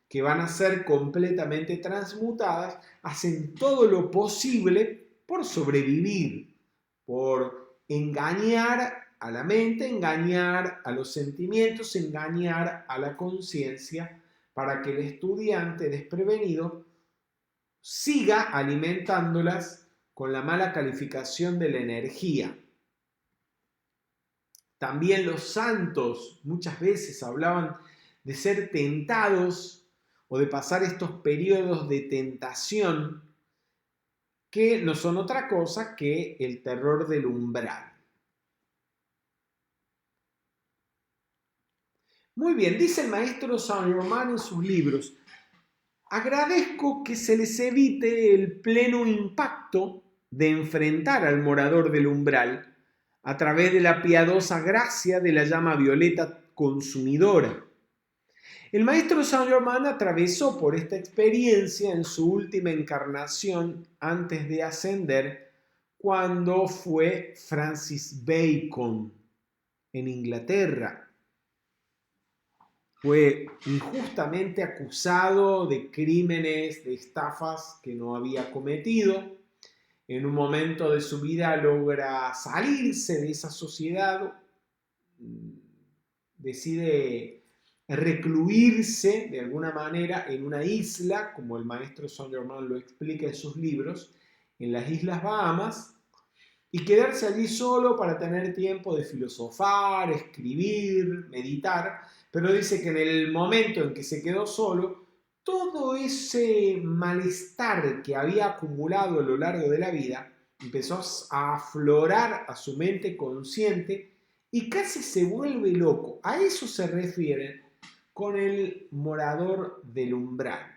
que van a ser completamente transmutadas, hacen todo lo posible por sobrevivir, por engañar a la mente, engañar a los sentimientos, engañar a la conciencia, para que el estudiante desprevenido siga alimentándolas con la mala calificación de la energía. También los santos muchas veces hablaban de ser tentados o de pasar estos periodos de tentación que no son otra cosa que el terror del umbral. Muy bien, dice el maestro Saint-Germain en sus libros: agradezco que se les evite el pleno impacto de enfrentar al morador del umbral a través de la piadosa gracia de la llama violeta consumidora. El maestro Saint-Germain atravesó por esta experiencia en su última encarnación antes de ascender, cuando fue Francis Bacon en Inglaterra. Fue injustamente acusado de crímenes, de estafas que no había cometido. En un momento de su vida logra salirse de esa sociedad, decide recluirse de alguna manera en una isla, como el maestro Saint-Germain lo explica en sus libros, en las Islas Bahamas, y quedarse allí solo para tener tiempo de filosofar, escribir, meditar, pero dice que en el momento en que se quedó solo, todo ese malestar que había acumulado a lo largo de la vida empezó a aflorar a su mente consciente y casi se vuelve loco. A eso se refiere con el morador del umbral.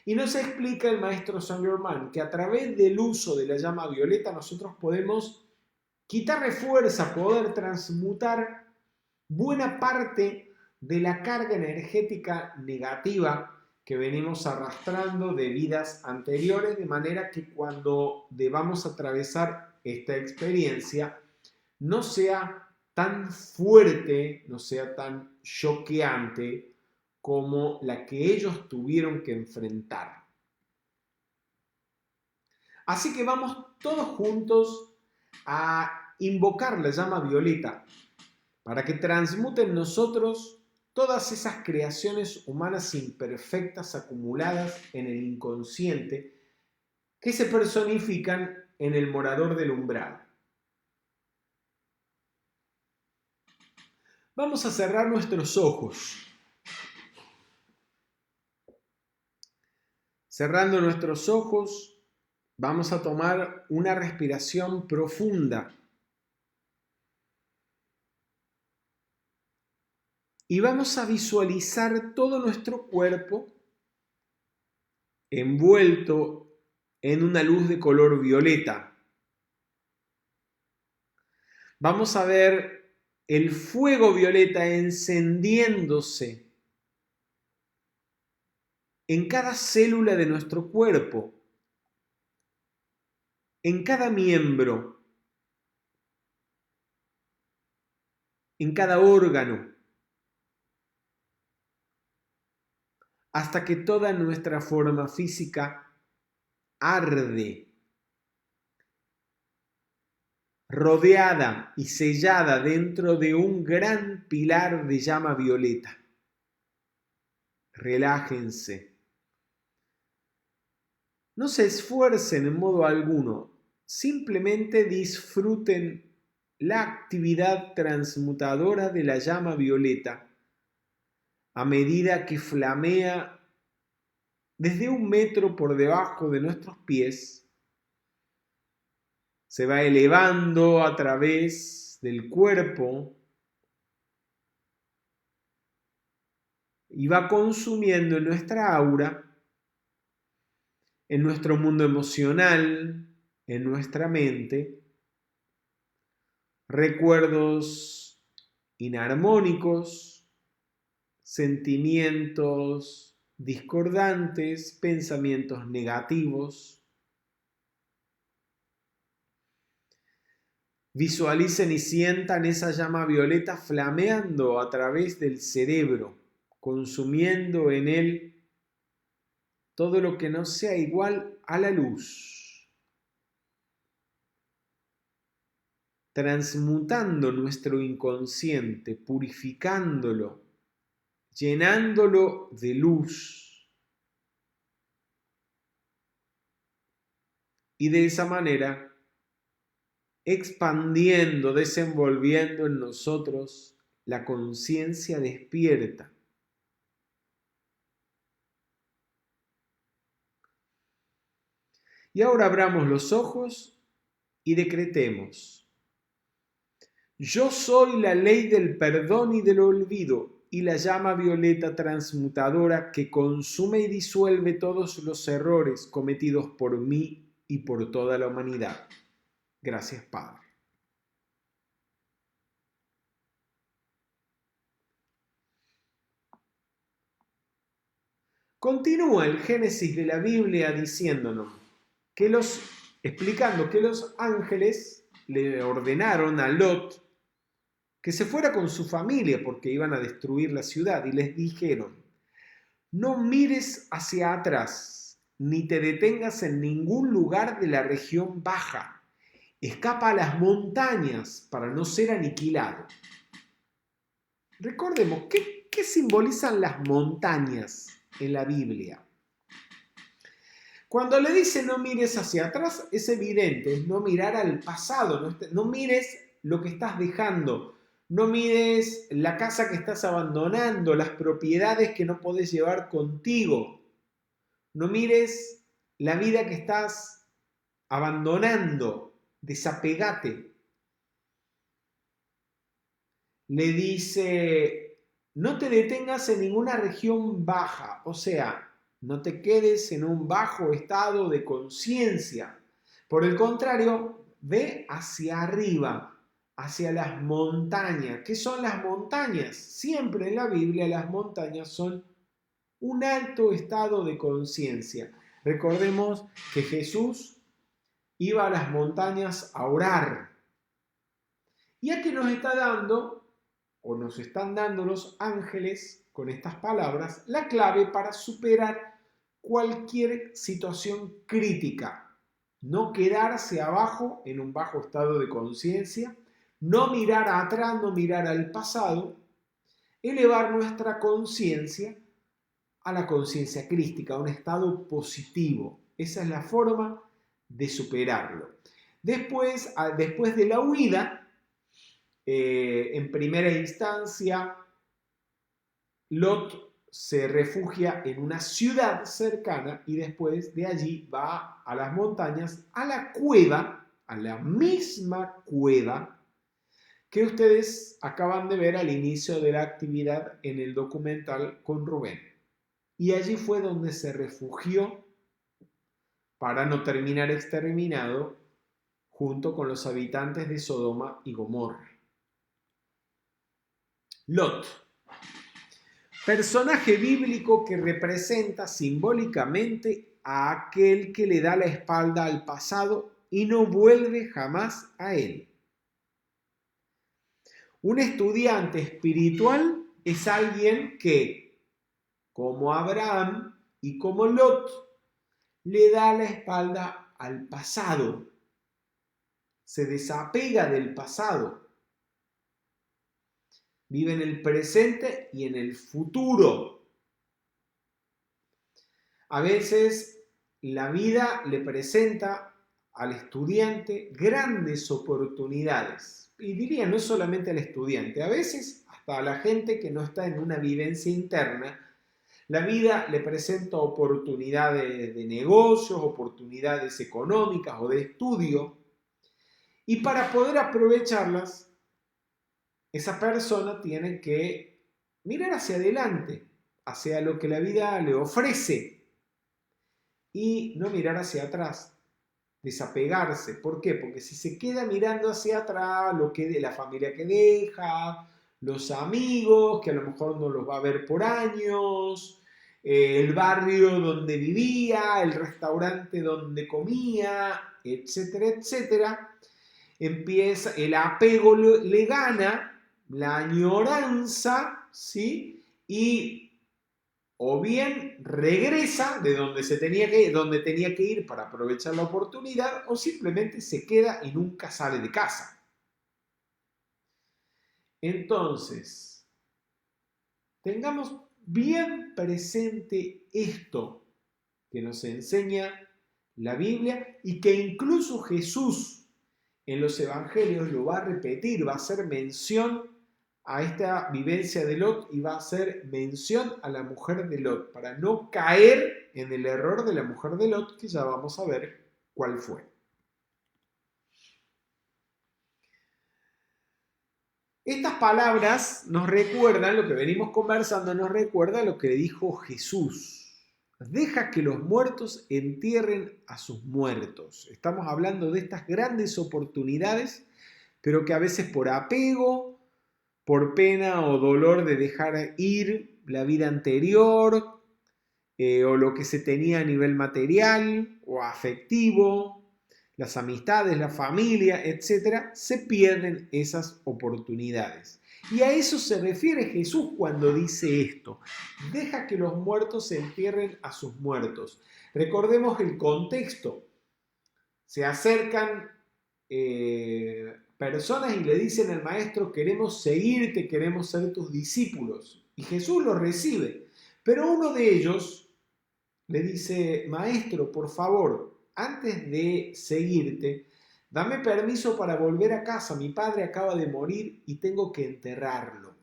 Y nos explica el maestro Saint-Germain que a través del uso de la llama violeta nosotros podemos quitarle fuerza, poder transmutar buena parte de la carga energética negativa que venimos arrastrando de vidas anteriores, de manera que cuando debamos atravesar esta experiencia no sea tan fuerte, no sea tan choqueante como la que ellos tuvieron que enfrentar. Así que vamos todos juntos a invocar la llama violeta para que transmute en nosotros todas esas creaciones humanas imperfectas acumuladas en el inconsciente que se personifican en el morador del umbral. Vamos a cerrar nuestros ojos. Cerrando nuestros ojos, vamos a tomar una respiración profunda. Y vamos a visualizar todo nuestro cuerpo envuelto en una luz de color violeta. Vamos a ver el fuego violeta encendiéndose en cada célula de nuestro cuerpo, en cada miembro, en cada órgano, hasta que toda nuestra forma física arde, rodeada y sellada dentro de un gran pilar de llama violeta. Relájense. No se esfuercen en modo alguno, simplemente disfruten la actividad transmutadora de la llama violeta a medida que flamea desde 1 metro por debajo de nuestros pies, se va elevando a través del cuerpo y va consumiendo en nuestra aura, en nuestro mundo emocional, en nuestra mente, recuerdos inarmónicos, sentimientos discordantes, pensamientos negativos. Visualicen y sientan esa llama violeta flameando a través del cerebro, consumiendo en él todo lo que no sea igual a la luz. transmutando nuestro inconsciente, purificándolo, llenándolo de luz. Y de esa manera, expandiendo, desenvolviendo en nosotros la conciencia despierta. Y ahora abramos los ojos y decretemos: yo soy la ley del perdón y del olvido y la llama violeta transmutadora que consume y disuelve todos los errores cometidos por mí y por toda la humanidad. Gracias, Padre. Continúa el Génesis de la Biblia diciéndonos explicando que los ángeles le ordenaron a Lot que se fuera con su familia porque iban a destruir la ciudad y les dijeron: no mires hacia atrás, ni te detengas en ningún lugar de la región baja. Escapa a las montañas para no ser aniquilado. Recordemos, ¿qué simbolizan las montañas en la Biblia? Cuando le dice no mires hacia atrás, es evidente, es no mirar al pasado, no mires lo que estás dejando, no mires la casa que estás abandonando, las propiedades que no podés llevar contigo, no mires la vida que estás abandonando, desapegate. Le dice, no te detengas en ninguna región baja, o sea, no te quedes en un bajo estado de conciencia. Por el contrario, ve hacia arriba, hacia las montañas. ¿Qué son las montañas? Siempre en la Biblia las montañas son un alto estado de conciencia. Recordemos que Jesús iba a las montañas a orar. Y aquí nos está dando, o nos están dando los ángeles, con estas palabras, la clave para superar cualquier situación crítica. No quedarse abajo en un bajo estado de conciencia, no mirar atrás, no mirar al pasado, elevar nuestra conciencia a la conciencia crística, a un estado positivo. Esa es la forma de superarlo. Después de la huida, en primera instancia, Lot se refugia en una ciudad cercana y después de allí va a las montañas, a la cueva, a la misma cueva que ustedes acaban de ver al inicio de la actividad en el documental con Rubén. Y allí fue donde se refugió para no terminar exterminado junto con los habitantes de Sodoma y Gomorra. Lot, personaje bíblico que representa simbólicamente a aquel que le da la espalda al pasado y no vuelve jamás a él. Un estudiante espiritual es alguien que, como Abraham y como Lot, le da la espalda al pasado, se desapega del pasado. Vive en el presente y en el futuro. A veces la vida le presenta al estudiante grandes oportunidades. Y diría, no solamente al estudiante, a veces hasta a la gente que no está en una vivencia interna, la vida le presenta oportunidades de negocios, oportunidades económicas o de estudio. Y para poder aprovecharlas, esa persona tiene que mirar hacia adelante, hacia lo que la vida le ofrece y no mirar hacia atrás, desapegarse. ¿Por qué? Porque si se queda mirando hacia atrás, lo que de la familia que deja, los amigos que a lo mejor no los va a ver por años, el barrio donde vivía, el restaurante donde comía, etcétera, etcétera, empieza, el apego le gana, la añoranza, ¿sí? Y o bien regresa de donde tenía que ir para aprovechar la oportunidad, o simplemente se queda y nunca sale de casa. Entonces, tengamos bien presente esto que nos enseña la Biblia y que incluso Jesús en los evangelios lo va a repetir, va a hacer mención a esta vivencia de Lot y va a hacer mención a la mujer de Lot, para no caer en el error de la mujer de Lot, que ya vamos a ver cuál fue. Estas palabras nos recuerdan, lo que venimos conversando, nos recuerda lo que dijo Jesús. Deja que los muertos entierren a sus muertos. Estamos hablando de estas grandes oportunidades, pero que a veces por apego, por pena o dolor de dejar ir la vida anterior, o lo que se tenía a nivel material o afectivo, las amistades, la familia, etc., se pierden esas oportunidades. Y a eso se refiere Jesús cuando dice esto: deja que los muertos se entierren a sus muertos. Recordemos el contexto. Se acercan personas y le dicen al maestro: queremos seguirte, queremos ser tus discípulos. Y Jesús los recibe. Pero uno de ellos le dice: maestro, por favor, antes de seguirte, dame permiso para volver a casa. Mi padre acaba de morir y tengo que enterrarlo.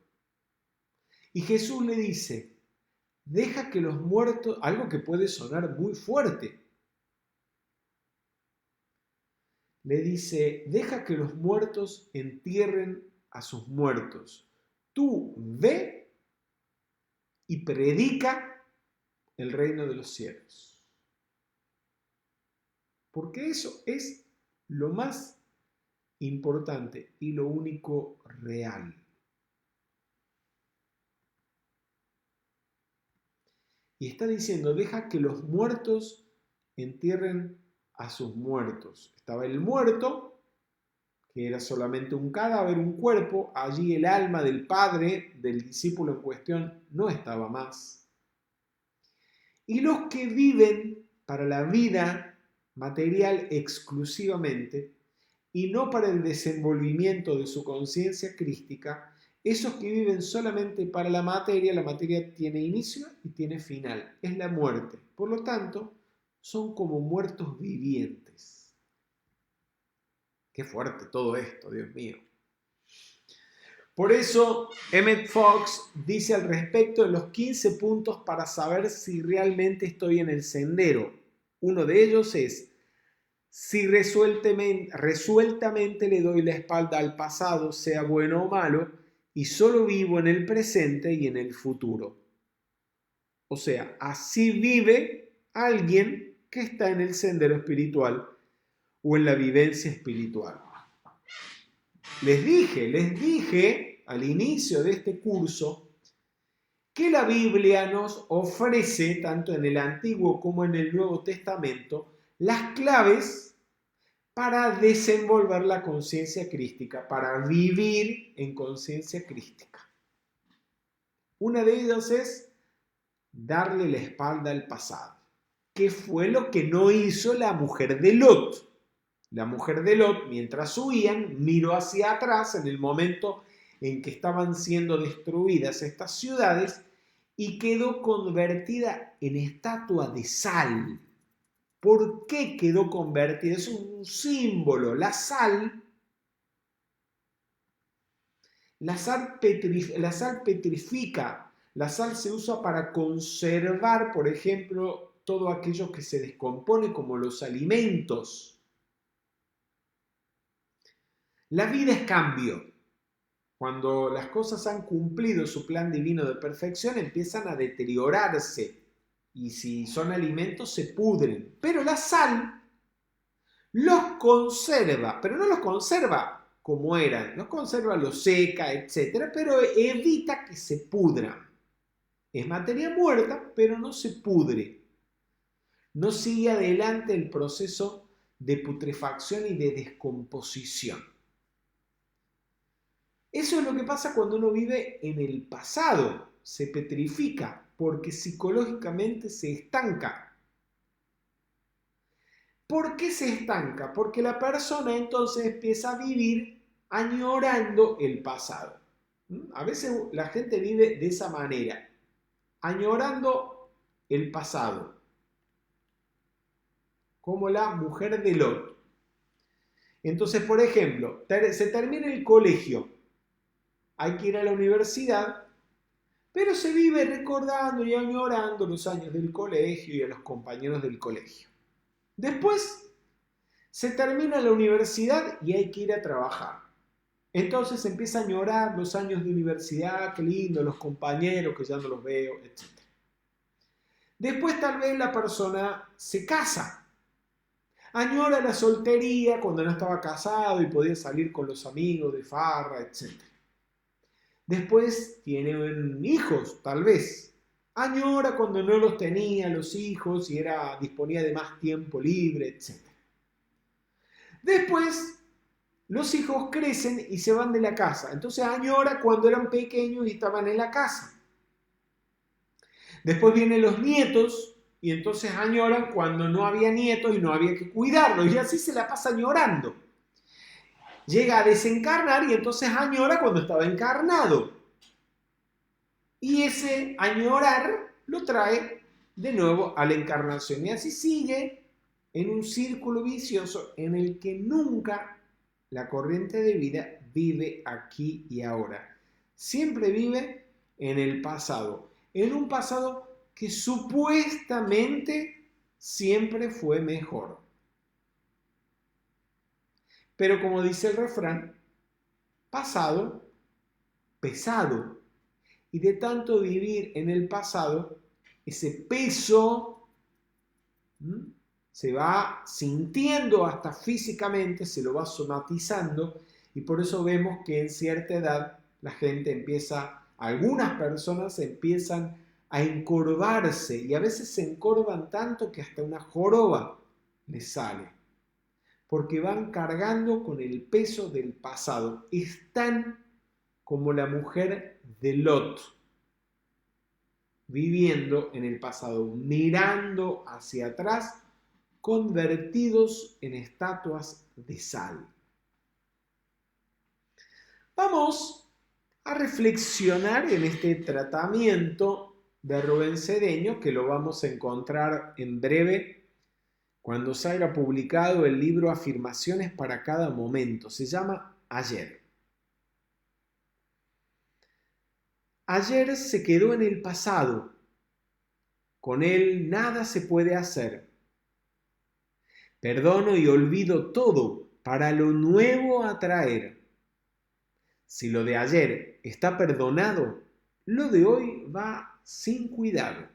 Y Jesús le dice: deja que los muertos, algo que puede sonar muy fuerte, le dice: deja que los muertos entierren a sus muertos. Tú ve y predica el reino de los cielos. Porque eso es lo más importante y lo único real. Y está diciendo: deja que los muertos entierren a sus muertos. Estaba el muerto, que era solamente un cadáver, un cuerpo. Allí el alma del padre, del discípulo en cuestión, no estaba más. Y los que viven para la vida material exclusivamente y no para el desenvolvimiento de su conciencia crística, esos que viven solamente para la materia tiene inicio y tiene final, es la muerte. Por lo tanto, son como muertos vivientes. Qué fuerte todo esto, Dios mío. Por eso, Emmett Fox dice al respecto de los 15 puntos para saber si realmente estoy en el sendero. Uno de ellos es: si resueltamente le doy la espalda al pasado, sea bueno o malo, y solo vivo en el presente y en el futuro. O sea, así vive alguien que está en el sendero espiritual o en la vivencia espiritual. Les dije al inicio de este curso que la Biblia nos ofrece, tanto en el Antiguo como en el Nuevo Testamento, las claves para desenvolver la conciencia crística, para vivir en conciencia crística. Una de ellas es darle la espalda al pasado, que fue lo que no hizo la mujer de Lot. La mujer de Lot, mientras huían, miró hacia atrás en el momento en que estaban siendo destruidas estas ciudades y quedó convertida en estatua de sal. ¿Por qué quedó convertida? Es un símbolo. La sal petrifica. La sal se usa para conservar, por ejemplo, todo aquello que se descompone, como los alimentos. La vida es cambio. Cuando las cosas han cumplido su plan divino de perfección, empiezan a deteriorarse. Y si son alimentos, se pudren. Pero la sal los conserva, pero no los conserva como eran. Los conserva, los seca, etc. Pero evita que se pudran. Es materia muerta, pero no se pudre. No sigue adelante el proceso de putrefacción y de descomposición. Eso es lo que pasa cuando uno vive en el pasado. Se petrifica porque psicológicamente se estanca. ¿Por qué se estanca? Porque la persona entonces empieza a vivir añorando el pasado. A veces la gente vive de esa manera, añorando el pasado, como la mujer de Lot. Entonces, por ejemplo, se termina el colegio, hay que ir a la universidad, pero se vive recordando y añorando los años del colegio y a los compañeros del colegio. Después se termina la universidad y hay que ir a trabajar. Entonces empieza a añorar los años de universidad, qué lindo, los compañeros que ya no los veo, etc. Después tal vez la persona se casa. Añora la soltería cuando no estaba casado y podía salir con los amigos de farra, etc. Después tienen hijos, tal vez. Añora cuando no los tenía los hijos y disponía de más tiempo libre, etc. Después, los hijos crecen y se van de la casa. Entonces añora cuando eran pequeños y estaban en la casa. Después vienen los nietos y entonces añoran cuando no había nietos y no había que cuidarlos. Y así se la pasa añorando. Llega a desencarnar y entonces añora cuando estaba encarnado. Y ese añorar lo trae de nuevo a la encarnación. Y así sigue en un círculo vicioso en el que nunca la corriente de vida vive aquí y ahora. Siempre vive en el pasado. En un pasado que supuestamente siempre fue mejor. Pero como dice el refrán, pasado, pesado. Y de tanto vivir en el pasado, ese peso se va sintiendo hasta físicamente, se lo va somatizando y por eso vemos que en cierta edad la gente algunas personas empiezan a encorvarse y a veces se encorvan tanto que hasta una joroba les sale. Porque van cargando con el peso del pasado. Están como la mujer de Lot, viviendo en el pasado, mirando hacia atrás, convertidos en estatuas de sal. Vamos a reflexionar en este tratamiento de Rubén Cedeño, que lo vamos a encontrar en breve cuando salga publicado el libro Afirmaciones para cada momento. Se llama Ayer. Ayer se quedó en el pasado. Con él nada se puede hacer. Perdono y olvido todo para lo nuevo atraer. Si lo de ayer está perdonado, lo de hoy va sin cuidado.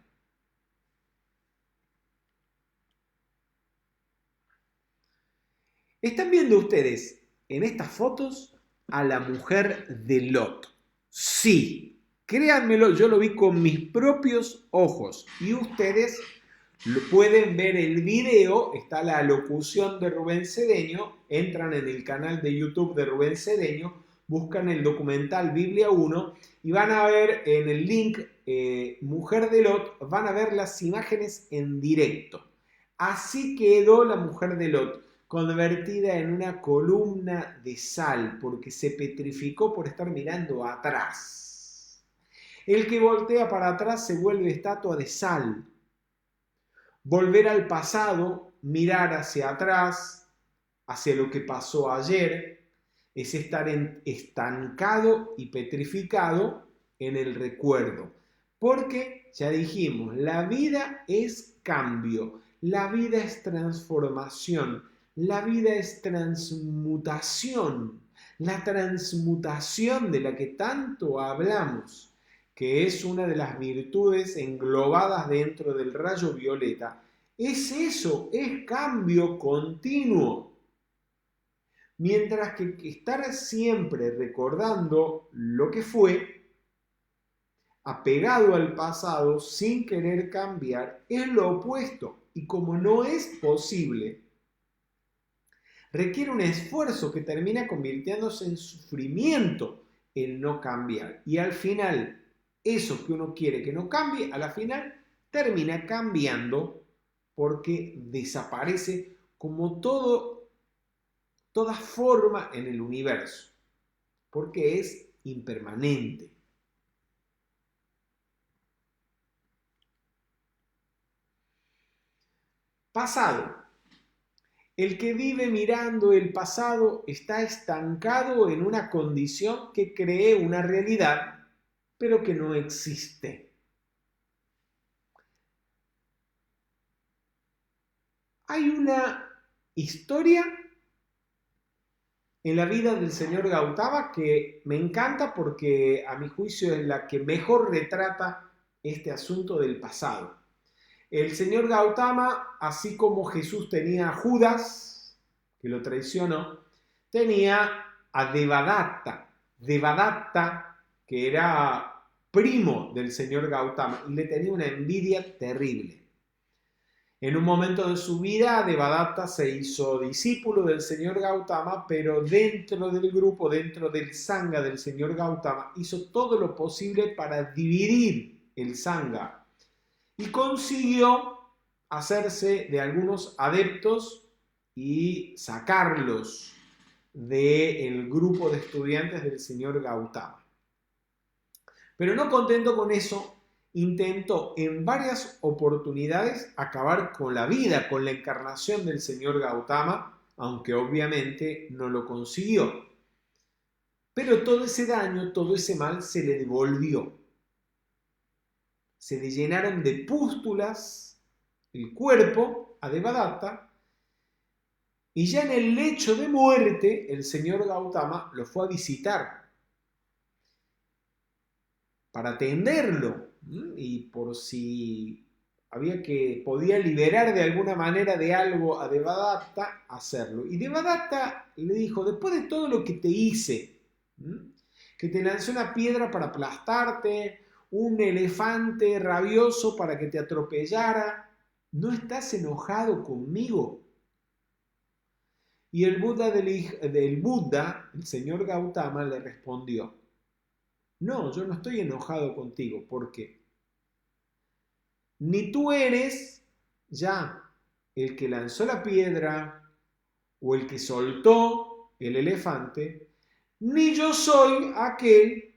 Están viendo ustedes en estas fotos a la mujer de Lot. Sí, créanmelo, yo lo vi con mis propios ojos y ustedes pueden ver el video, está la locución de Rubén Cedeño, entran en el canal de YouTube de Rubén Cedeño, buscan el documental Biblia 1 y van a ver en el link Mujer de Lot, van a ver las imágenes en directo. Así quedó la mujer de Lot, convertida en una columna de sal, porque se petrificó por estar mirando atrás. El que voltea para atrás se vuelve estatua de sal. Volver al pasado, mirar hacia atrás, hacia lo que pasó ayer, es estar estancado y petrificado en el recuerdo. Porque, ya dijimos, la vida es cambio, la vida es transformación, la vida es transmutación, la transmutación de la que tanto hablamos, que es una de las virtudes englobadas dentro del rayo violeta, es eso, es cambio continuo. Mientras que estar siempre recordando lo que fue, apegado al pasado sin querer cambiar, es lo opuesto. Y como no es posible, requiere un esfuerzo que termina convirtiéndose en sufrimiento el no cambiar. Y al final, eso que uno quiere que no cambie, a la final termina cambiando porque desaparece como toda forma en el universo. Porque es impermanente. Pasado. El que vive mirando el pasado está estancado en una condición que cree una realidad, pero que no existe. Hay una historia en la vida del señor Gautama que me encanta porque a mi juicio es la que mejor retrata este asunto del pasado. El señor Gautama, así como Jesús tenía a Judas, que lo traicionó, tenía a Devadatta. Devadatta, que era primo del señor Gautama, y le tenía una envidia terrible. En un momento de su vida, Devadatta se hizo discípulo del señor Gautama, pero dentro del grupo, dentro del Sangha del señor Gautama, hizo todo lo posible para dividir el Sangha y consiguió hacerse de algunos adeptos y sacarlos del grupo de estudiantes del señor Gautama. Pero no contento con eso, intentó en varias oportunidades acabar con la vida, con la encarnación del señor Gautama, aunque obviamente no lo consiguió. Pero todo ese daño, todo ese mal se le devolvió. Se le llenaron de pústulas el cuerpo a Devadatta y ya en el lecho de muerte el señor Gautama lo fue a visitar para atenderlo y por si podía liberar de alguna manera de algo a Devadatta, hacerlo. Y Devadatta le dijo, después de todo lo que te hice, que te lancé una piedra para aplastarte, un elefante rabioso para que te atropellara, ¿no estás enojado conmigo? Y el Buda, el señor Gautama, le respondió, no, yo no estoy enojado contigo, porque ni tú eres ya el que lanzó la piedra o el que soltó el elefante, ni yo soy aquel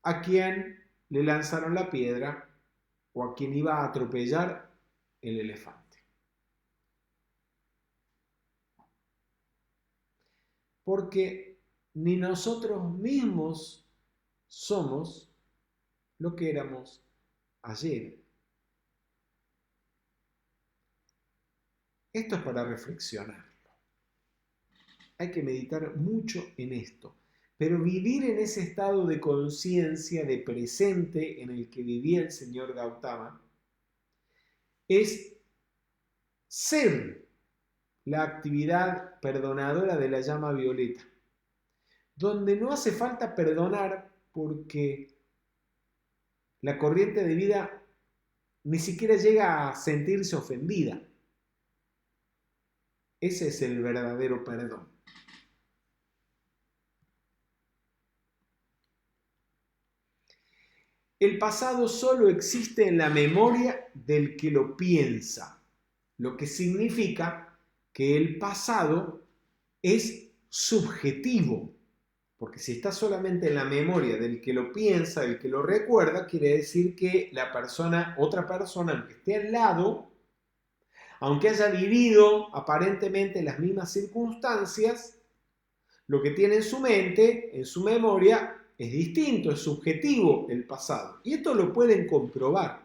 a quien le lanzaron la piedra o a quien iba a atropellar el elefante. Porque ni nosotros mismos somos lo que éramos ayer. Esto es para reflexionarlo. Hay que meditar mucho en esto. Pero vivir en ese estado de conciencia, de presente en el que vivía el señor Gautama, es ser la actividad perdonadora de la llama violeta, donde no hace falta perdonar porque la corriente de vida ni siquiera llega a sentirse ofendida. Ese es el verdadero perdón. El pasado solo existe en la memoria del que lo piensa, lo que significa que el pasado es subjetivo, porque si está solamente en la memoria del que lo piensa, del que lo recuerda, quiere decir que otra persona, aunque esté al lado, aunque haya vivido aparentemente las mismas circunstancias, lo que tiene en su mente, en su memoria, es distinto, es subjetivo el pasado. Y esto lo pueden comprobar.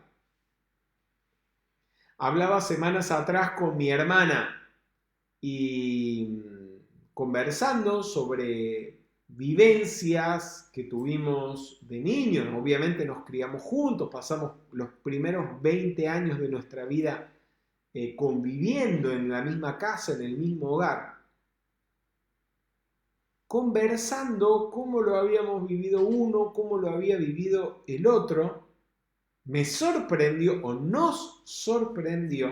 Hablaba semanas atrás con mi hermana y conversando sobre vivencias que tuvimos de niños. Obviamente nos criamos juntos, pasamos los primeros 20 años de nuestra vida conviviendo en la misma casa, en el mismo hogar. Conversando cómo lo habíamos vivido uno, cómo lo había vivido el otro, me sorprendió o nos sorprendió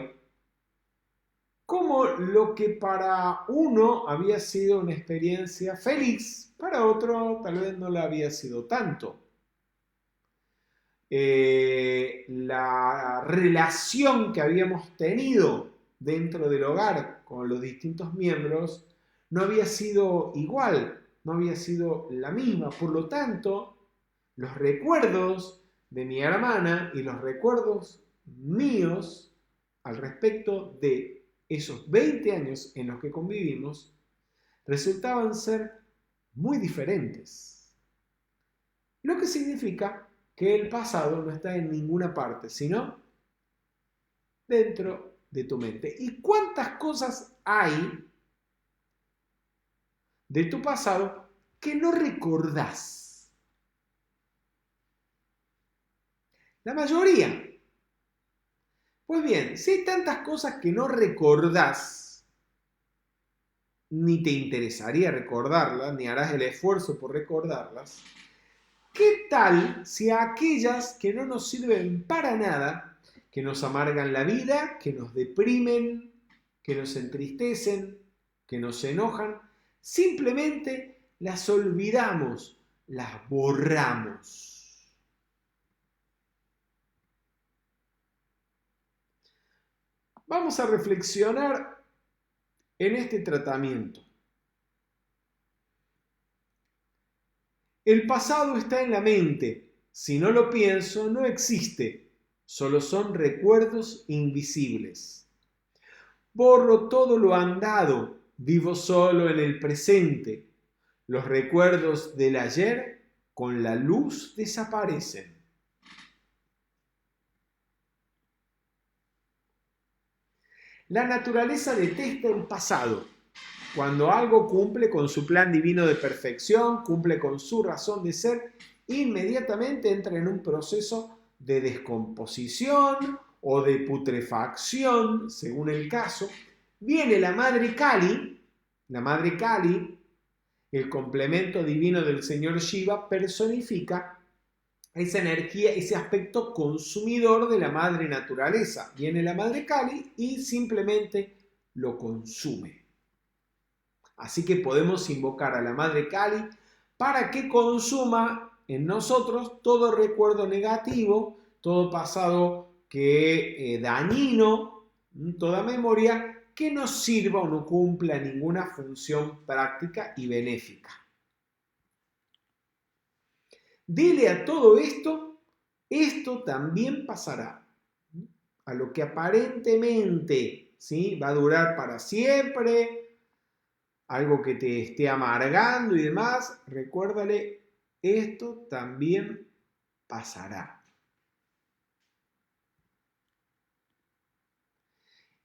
cómo lo que para uno había sido una experiencia feliz, para otro tal vez no lo había sido tanto. La relación que habíamos tenido dentro del hogar con los distintos miembros no había sido igual. no había sido la misma. Por lo tanto, los recuerdos de mi hermana y los recuerdos míos al respecto de esos 20 años en los que convivimos resultaban ser muy diferentes. Lo que significa que el pasado no está en ninguna parte, sino dentro de tu mente. ¿Y cuántas cosas hay de tu pasado que no recordás? La mayoría. Pues bien, si hay tantas cosas que no recordás, ni te interesaría recordarlas, ni harás el esfuerzo por recordarlas, ¿qué tal si a aquellas que no nos sirven para nada, que nos amargan la vida, que nos deprimen, que nos entristecen, que nos enojan, simplemente las olvidamos, las borramos? Vamos a reflexionar en este tratamiento. El pasado está en la mente. Si no lo pienso, no existe. Solo son recuerdos invisibles. Borro todo lo andado. Vivo solo en el presente. Los recuerdos del ayer con la luz desaparecen. La naturaleza detesta el pasado. Cuando algo cumple con su plan divino de perfección, cumple con su razón de ser, inmediatamente entra en un proceso de descomposición o de putrefacción, según el caso. Viene la Madre Kali, el complemento divino del señor Shiva, personifica esa energía, ese aspecto consumidor de la madre naturaleza. Viene la Madre Kali y simplemente lo consume. Así que podemos invocar a la Madre Kali para que consuma en nosotros todo recuerdo negativo, todo pasado que dañino, toda memoria que no sirva o no cumpla ninguna función práctica y benéfica. Dile a todo esto, esto también pasará. A lo que aparentemente, ¿sí?, va a durar para siempre, algo que te esté amargando y demás, recuérdale, esto también pasará.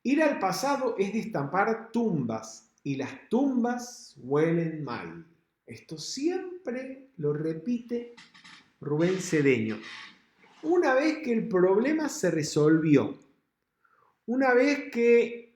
Ir al pasado es destapar tumbas y las tumbas huelen mal. Esto siempre lo repite Rubén Cedeño. Una vez que el problema se resolvió, una vez que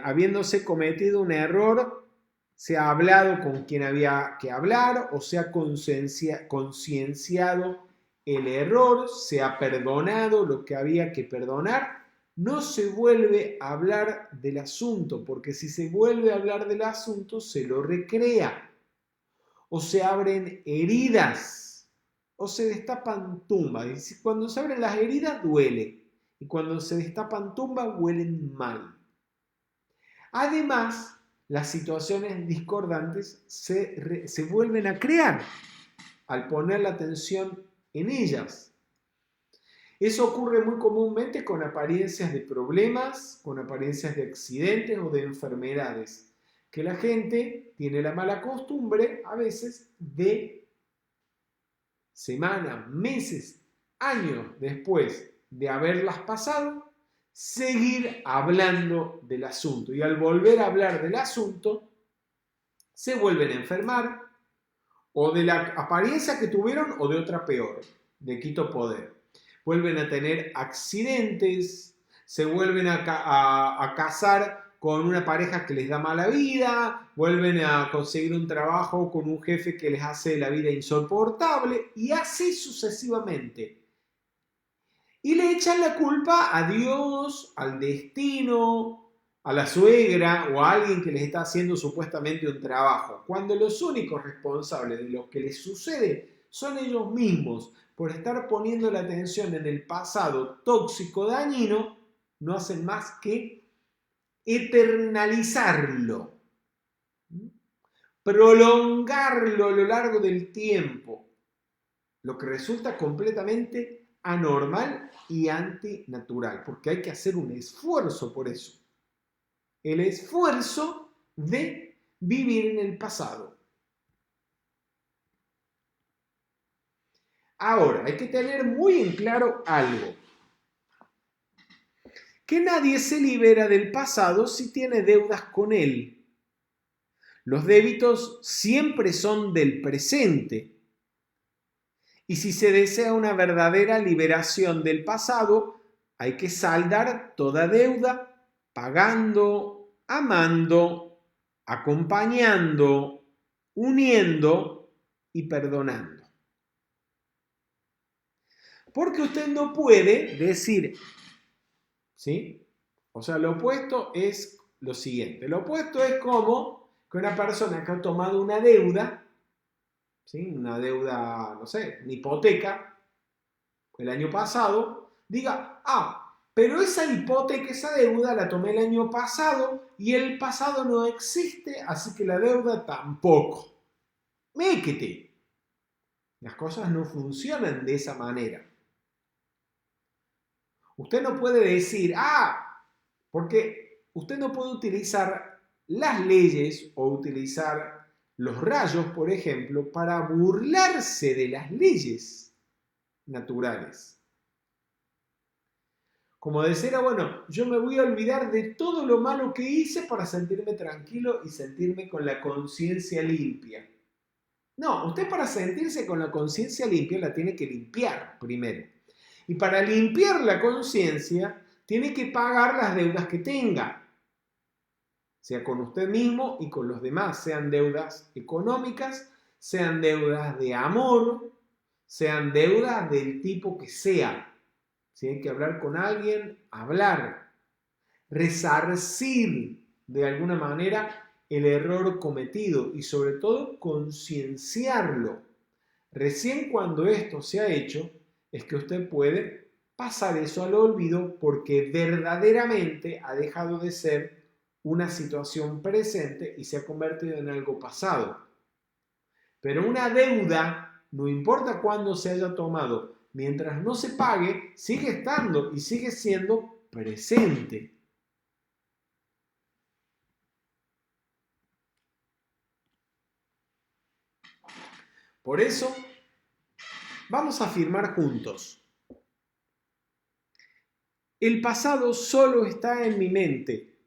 habiéndose cometido un error, se ha hablado con quien había que hablar o se ha concienciado el error, se ha perdonado lo que había que perdonar, no se vuelve a hablar del asunto, porque si se vuelve a hablar del asunto, se lo recrea, o se abren heridas, o se destapan tumbas. Y cuando se abren las heridas, duele, y cuando se destapan tumbas, huelen mal. Además, las situaciones discordantes se vuelven a crear al poner la atención en ellas. Eso ocurre muy comúnmente con apariencias de problemas, con apariencias de accidentes o de enfermedades, que la gente tiene la mala costumbre a veces de semanas, meses, años después de haberlas pasado, seguir hablando del asunto. Y al volver a hablar del asunto, se vuelven a enfermar o de la apariencia que tuvieron o de otra peor, de quito poder. Vuelven a tener accidentes, se vuelven a casar con una pareja que les da mala vida, vuelven a conseguir un trabajo con un jefe que les hace la vida insoportable y así sucesivamente. Y le echan la culpa a Dios, al destino, a la suegra o a alguien que les está haciendo supuestamente un trabajo, cuando los únicos responsables de lo que les sucede son ellos mismos. Por estar poniendo la atención en el pasado tóxico, dañino, no hacen más que eternalizarlo. prolongarlo a lo largo del tiempo, lo que resulta completamente anormal y antinatural, porque hay que hacer un esfuerzo por eso. El esfuerzo de vivir en el pasado. Ahora, hay que tener muy en claro algo. Que nadie se libera del pasado si tiene deudas con él. Los débitos siempre son del presente. Y si se desea una verdadera liberación del pasado, hay que saldar toda deuda, pagando, amando, acompañando, uniendo y perdonando. Porque usted no puede decir, ¿sí? O sea, lo opuesto es lo siguiente. Lo opuesto es como que una persona que ha tomado una deuda, ¿sí? Una deuda, no sé, una hipoteca, el año pasado, diga, pero esa hipoteca, esa deuda la tomé el año pasado y el pasado no existe, así que la deuda tampoco. Méquete. Las cosas no funcionan de esa manera. Usted no puede decir, porque usted no puede utilizar las leyes o utilizar los rayos, por ejemplo, para burlarse de las leyes naturales. Como decir, bueno, yo me voy a olvidar de todo lo malo que hice para sentirme tranquilo y sentirme con la conciencia limpia. No, usted para sentirse con la conciencia limpia la tiene que limpiar primero. Y para limpiar la conciencia tiene que pagar las deudas que tenga. Sea con usted mismo y con los demás, sean deudas económicas, sean deudas de amor, sean deudas del tipo que sea. Si hay que hablar con alguien, hablar, resarcir de alguna manera el error cometido y sobre todo concienciarlo. Recién cuando esto se ha hecho es que usted puede pasar eso al olvido porque verdaderamente ha dejado de ser una situación presente y se ha convertido en algo pasado. Pero una deuda, no importa cuándo se haya tomado, mientras no se pague, sigue estando y sigue siendo presente. Por eso, vamos a afirmar juntos. El pasado solo está en mi mente,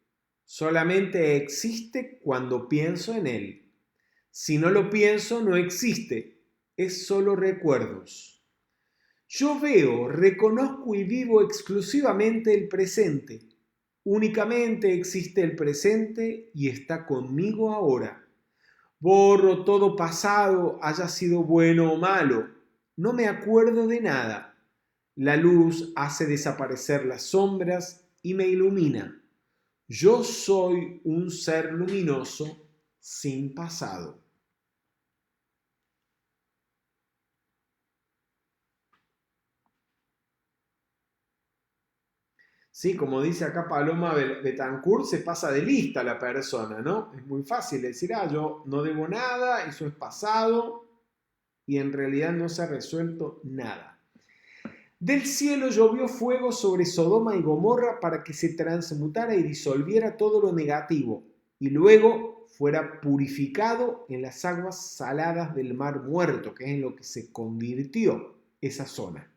solamente existe cuando pienso en él. Si no lo pienso, no existe, es solo recuerdos. Yo veo, reconozco y vivo exclusivamente el presente. Únicamente existe el presente y está conmigo ahora. Borro todo pasado, haya sido bueno o malo. No me acuerdo de nada. La luz hace desaparecer las sombras y me ilumina. Yo soy un ser luminoso sin pasado. Sí, como dice acá Paloma Betancourt, se pasa de lista la persona, ¿no? Es muy fácil decir, yo no debo nada, eso es pasado, y en realidad no se ha resuelto nada. Del cielo llovió fuego sobre Sodoma y Gomorra para que se transmutara y disolviera todo lo negativo, y luego fuera purificado en las aguas saladas del mar muerto, que es en lo que se convirtió esa zona.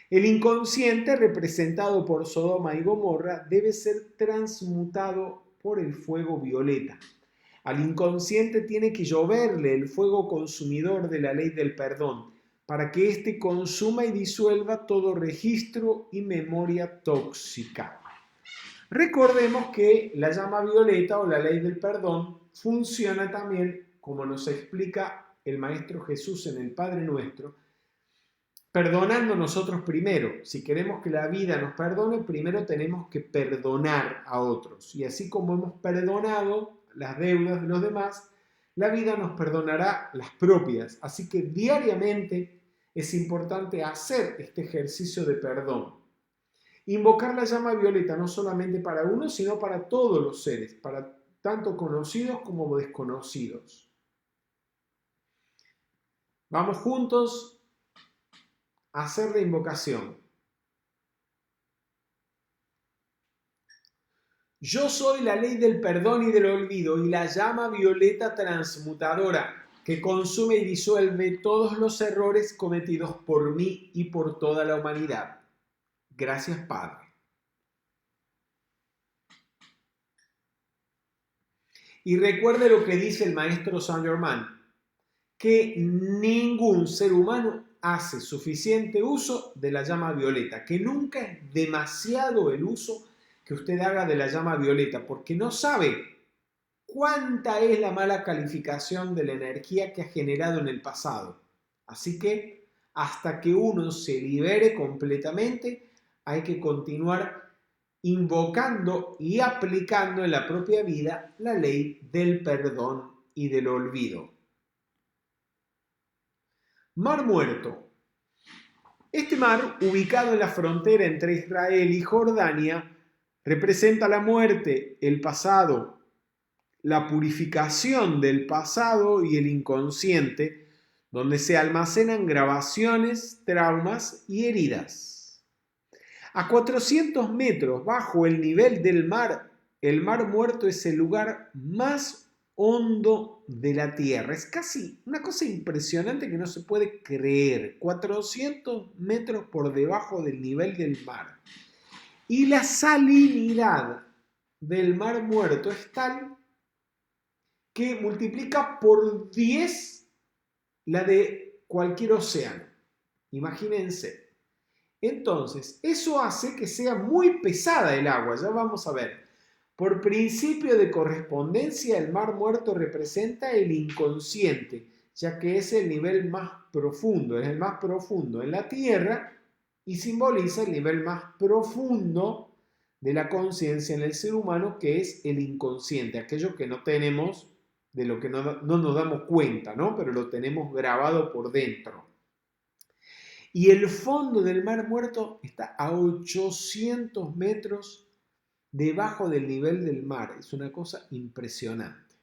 El inconsciente, representado por Sodoma y Gomorra, debe ser transmutado por el fuego violeta. Al inconsciente tiene que lloverle el fuego consumidor de la ley del perdón, para que éste consuma y disuelva todo registro y memoria tóxica. Recordemos que la llama violeta o la ley del perdón funciona también, como nos explica el Maestro Jesús en el Padre Nuestro, perdonando nosotros primero. Si queremos que la vida nos perdone, primero tenemos que perdonar a otros. Y así como hemos perdonado las deudas de los demás, la vida nos perdonará las propias. Así que diariamente es importante hacer este ejercicio de perdón. Invocar la llama violeta no solamente para uno, sino para todos los seres, para tanto conocidos como desconocidos. Vamos juntos a hacer la invocación. Yo soy la ley del perdón y del olvido y la llama violeta transmutadora que consume y disuelve todos los errores cometidos por mí y por toda la humanidad. Gracias, Padre. Y recuerde lo que dice el maestro Saint Germain, que ningún ser humano hace suficiente uso de la llama violeta, que nunca es demasiado el uso que usted haga de la llama violeta, porque no sabe cuánta es la mala calificación de la energía que ha generado en el pasado. Así que hasta que uno se libere completamente, hay que continuar invocando y aplicando en la propia vida la ley del perdón y del olvido. Mar Muerto. Este mar, ubicado en la frontera entre Israel y Jordania, representa la muerte, el pasado, la purificación del pasado y el inconsciente, donde se almacenan grabaciones, traumas y heridas. A 400 metros bajo el nivel del mar, el Mar Muerto es el lugar más hondo de la Tierra. Es casi una cosa impresionante que no se puede creer. 400 metros por debajo del nivel del mar. Y la salinidad del Mar Muerto es tal que multiplica por 10 la de cualquier océano. Imagínense. Entonces, eso hace que sea muy pesada el agua. Ya vamos a ver. Por principio de correspondencia, el Mar Muerto representa el inconsciente, ya que es el nivel más profundo, es el más profundo en la Tierra y simboliza el nivel más profundo de la conciencia en el ser humano, que es el inconsciente, aquello que no tenemos, de lo que no nos damos cuenta, ¿no? Pero lo tenemos grabado por dentro. Y el fondo del Mar Muerto está a 800 metros debajo del nivel del mar. Es una cosa impresionante.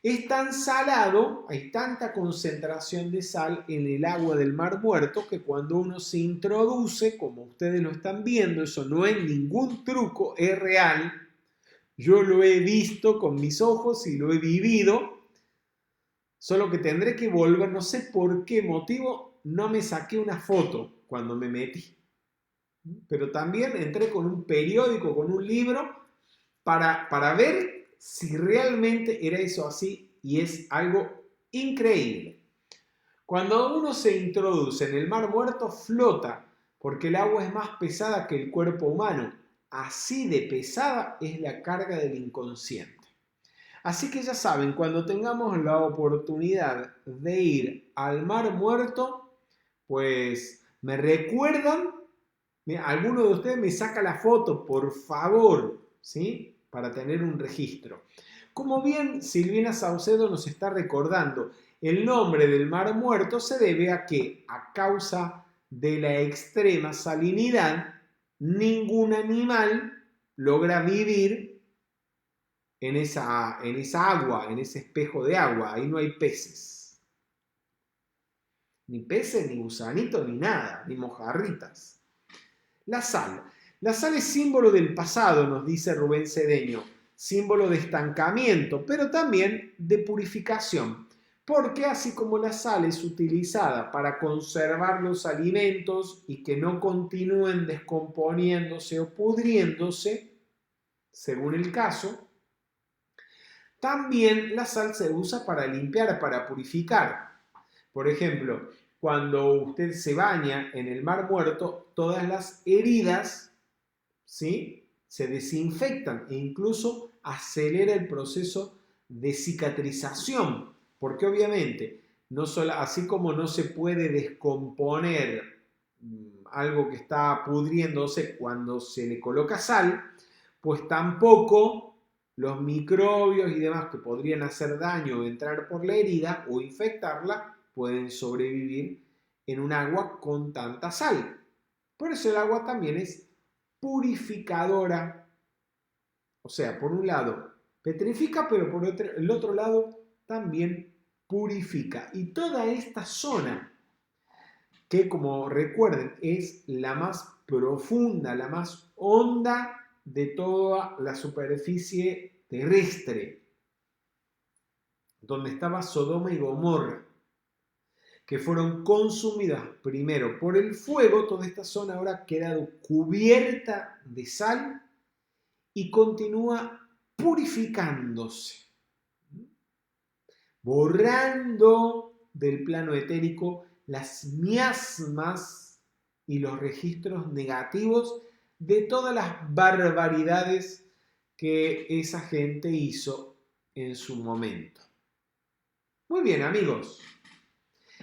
Es tan salado, hay tanta concentración de sal en el agua del Mar Muerto que cuando uno se introduce, como ustedes lo están viendo, eso no es ningún truco, es real. Yo lo he visto con mis ojos y lo he vivido, solo que tendré que volver, no sé por qué motivo, no me saqué una foto cuando me metí. Pero también entré con un periódico, con un libro, para ver si realmente era eso así, y es algo increíble. Cuando uno se introduce en el Mar Muerto, flota, porque el agua es más pesada que el cuerpo humano. Así de pesada es la carga del inconsciente. Así que ya saben, cuando tengamos la oportunidad de ir al Mar Muerto, pues me recuerdan. Alguno de ustedes me saca la foto, por favor, ¿sí? Para tener un registro. Como bien Silvina Saucedo nos está recordando, el nombre del Mar Muerto se debe a que, a causa de la extrema salinidad, ningún animal logra vivir en esa agua, en ese espejo de agua. Ahí no hay peces. Ni peces, ni gusanitos, ni nada, ni mojarritas. La sal. La sal es símbolo del pasado, nos dice Rubén Cedeño, símbolo de estancamiento, pero también de purificación, porque así como la sal es utilizada para conservar los alimentos y que no continúen descomponiéndose o pudriéndose, según el caso, también la sal se usa para limpiar, para purificar. Por ejemplo, cuando usted se baña en el Mar Muerto, todas las heridas, ¿sí?, se desinfectan e incluso acelera el proceso de cicatrización, porque obviamente, no solo, así como no se puede descomponer algo que está pudriéndose cuando se le coloca sal, pues tampoco los microbios y demás que podrían hacer daño o entrar por la herida o infectarla pueden sobrevivir en un agua con tanta sal. Por eso el agua también es purificadora. O sea, por un lado petrifica, pero por el otro lado también purifica. Y toda esta zona, que como recuerden es la más profunda, la más honda de toda la superficie terrestre, donde estaba Sodoma y Gomorra, que fueron consumidas primero por el fuego. Toda esta zona ahora ha quedado cubierta de sal y continúa purificándose, borrando del plano etérico las miasmas y los registros negativos de todas las barbaridades que esa gente hizo en su momento. Muy bien, amigos.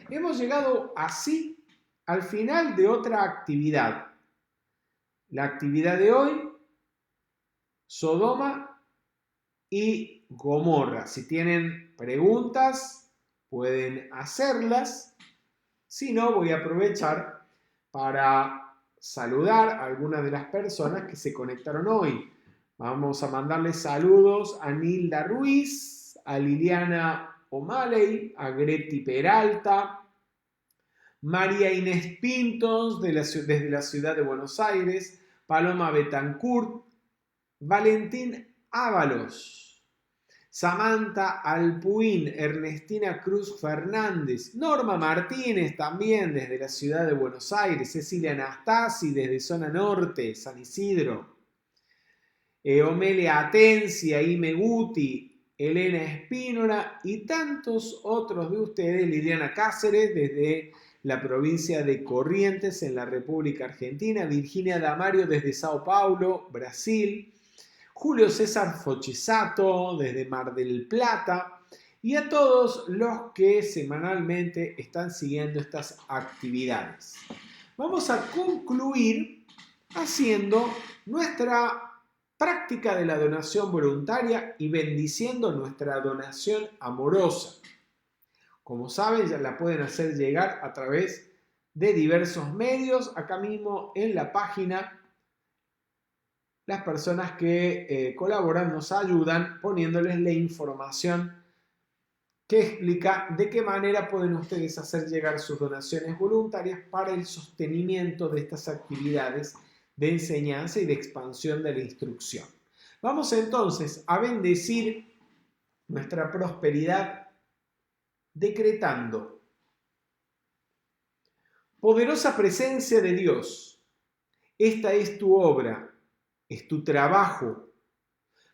Hemos llegado así al final de otra actividad. La actividad de hoy, Sodoma y Gomorra. Si tienen preguntas, pueden hacerlas. Si no, voy a aprovechar para saludar a algunas de las personas que se conectaron hoy. Vamos a mandarles saludos a Nilda Ruiz, a Liliana O'Malley, a Greti Peralta, María Inés Pintos desde la ciudad de Buenos Aires, Paloma Betancourt, Valentín Ábalos, Samantha Alpuín, Ernestina Cruz Fernández, Norma Martínez también desde la ciudad de Buenos Aires, Cecilia Anastasi desde zona norte, San Isidro, Omelia Atencia, Ime Guti, Elena Espínola y tantos otros de ustedes, Liliana Cáceres desde la provincia de Corrientes en la República Argentina, Virginia Damario desde Sao Paulo, Brasil, Julio César Fochesato desde Mar del Plata y a todos los que semanalmente están siguiendo estas actividades. Vamos a concluir haciendo nuestra práctica de la donación voluntaria y bendiciendo nuestra donación amorosa. Como saben, ya la pueden hacer llegar a través de diversos medios. Acá mismo en la página, las personas que colaboran nos ayudan poniéndoles la información que explica de qué manera pueden ustedes hacer llegar sus donaciones voluntarias para el sostenimiento de estas actividades de enseñanza y de expansión de la instrucción. Vamos entonces a bendecir nuestra prosperidad decretando: poderosa presencia de Dios, esta es tu obra, es tu trabajo.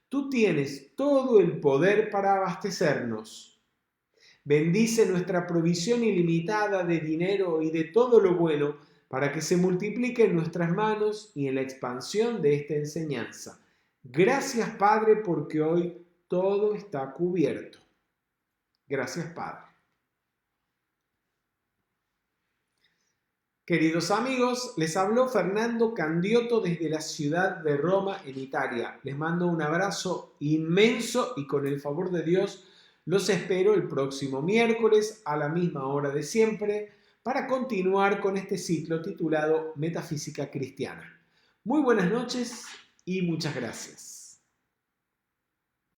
Tú tienes todo el poder para abastecernos. Bendice nuestra provisión ilimitada de dinero y de todo lo bueno para que se multiplique en nuestras manos y en la expansión de esta enseñanza. Gracias, Padre, porque hoy todo está cubierto. Gracias, Padre. Queridos amigos, les habló Fernando Candiotto desde la ciudad de Roma, en Italia. Les mando un abrazo inmenso y con el favor de Dios los espero el próximo miércoles a la misma hora de siempre para continuar con este ciclo titulado Metafísica Cristiana. Muy buenas noches y muchas gracias.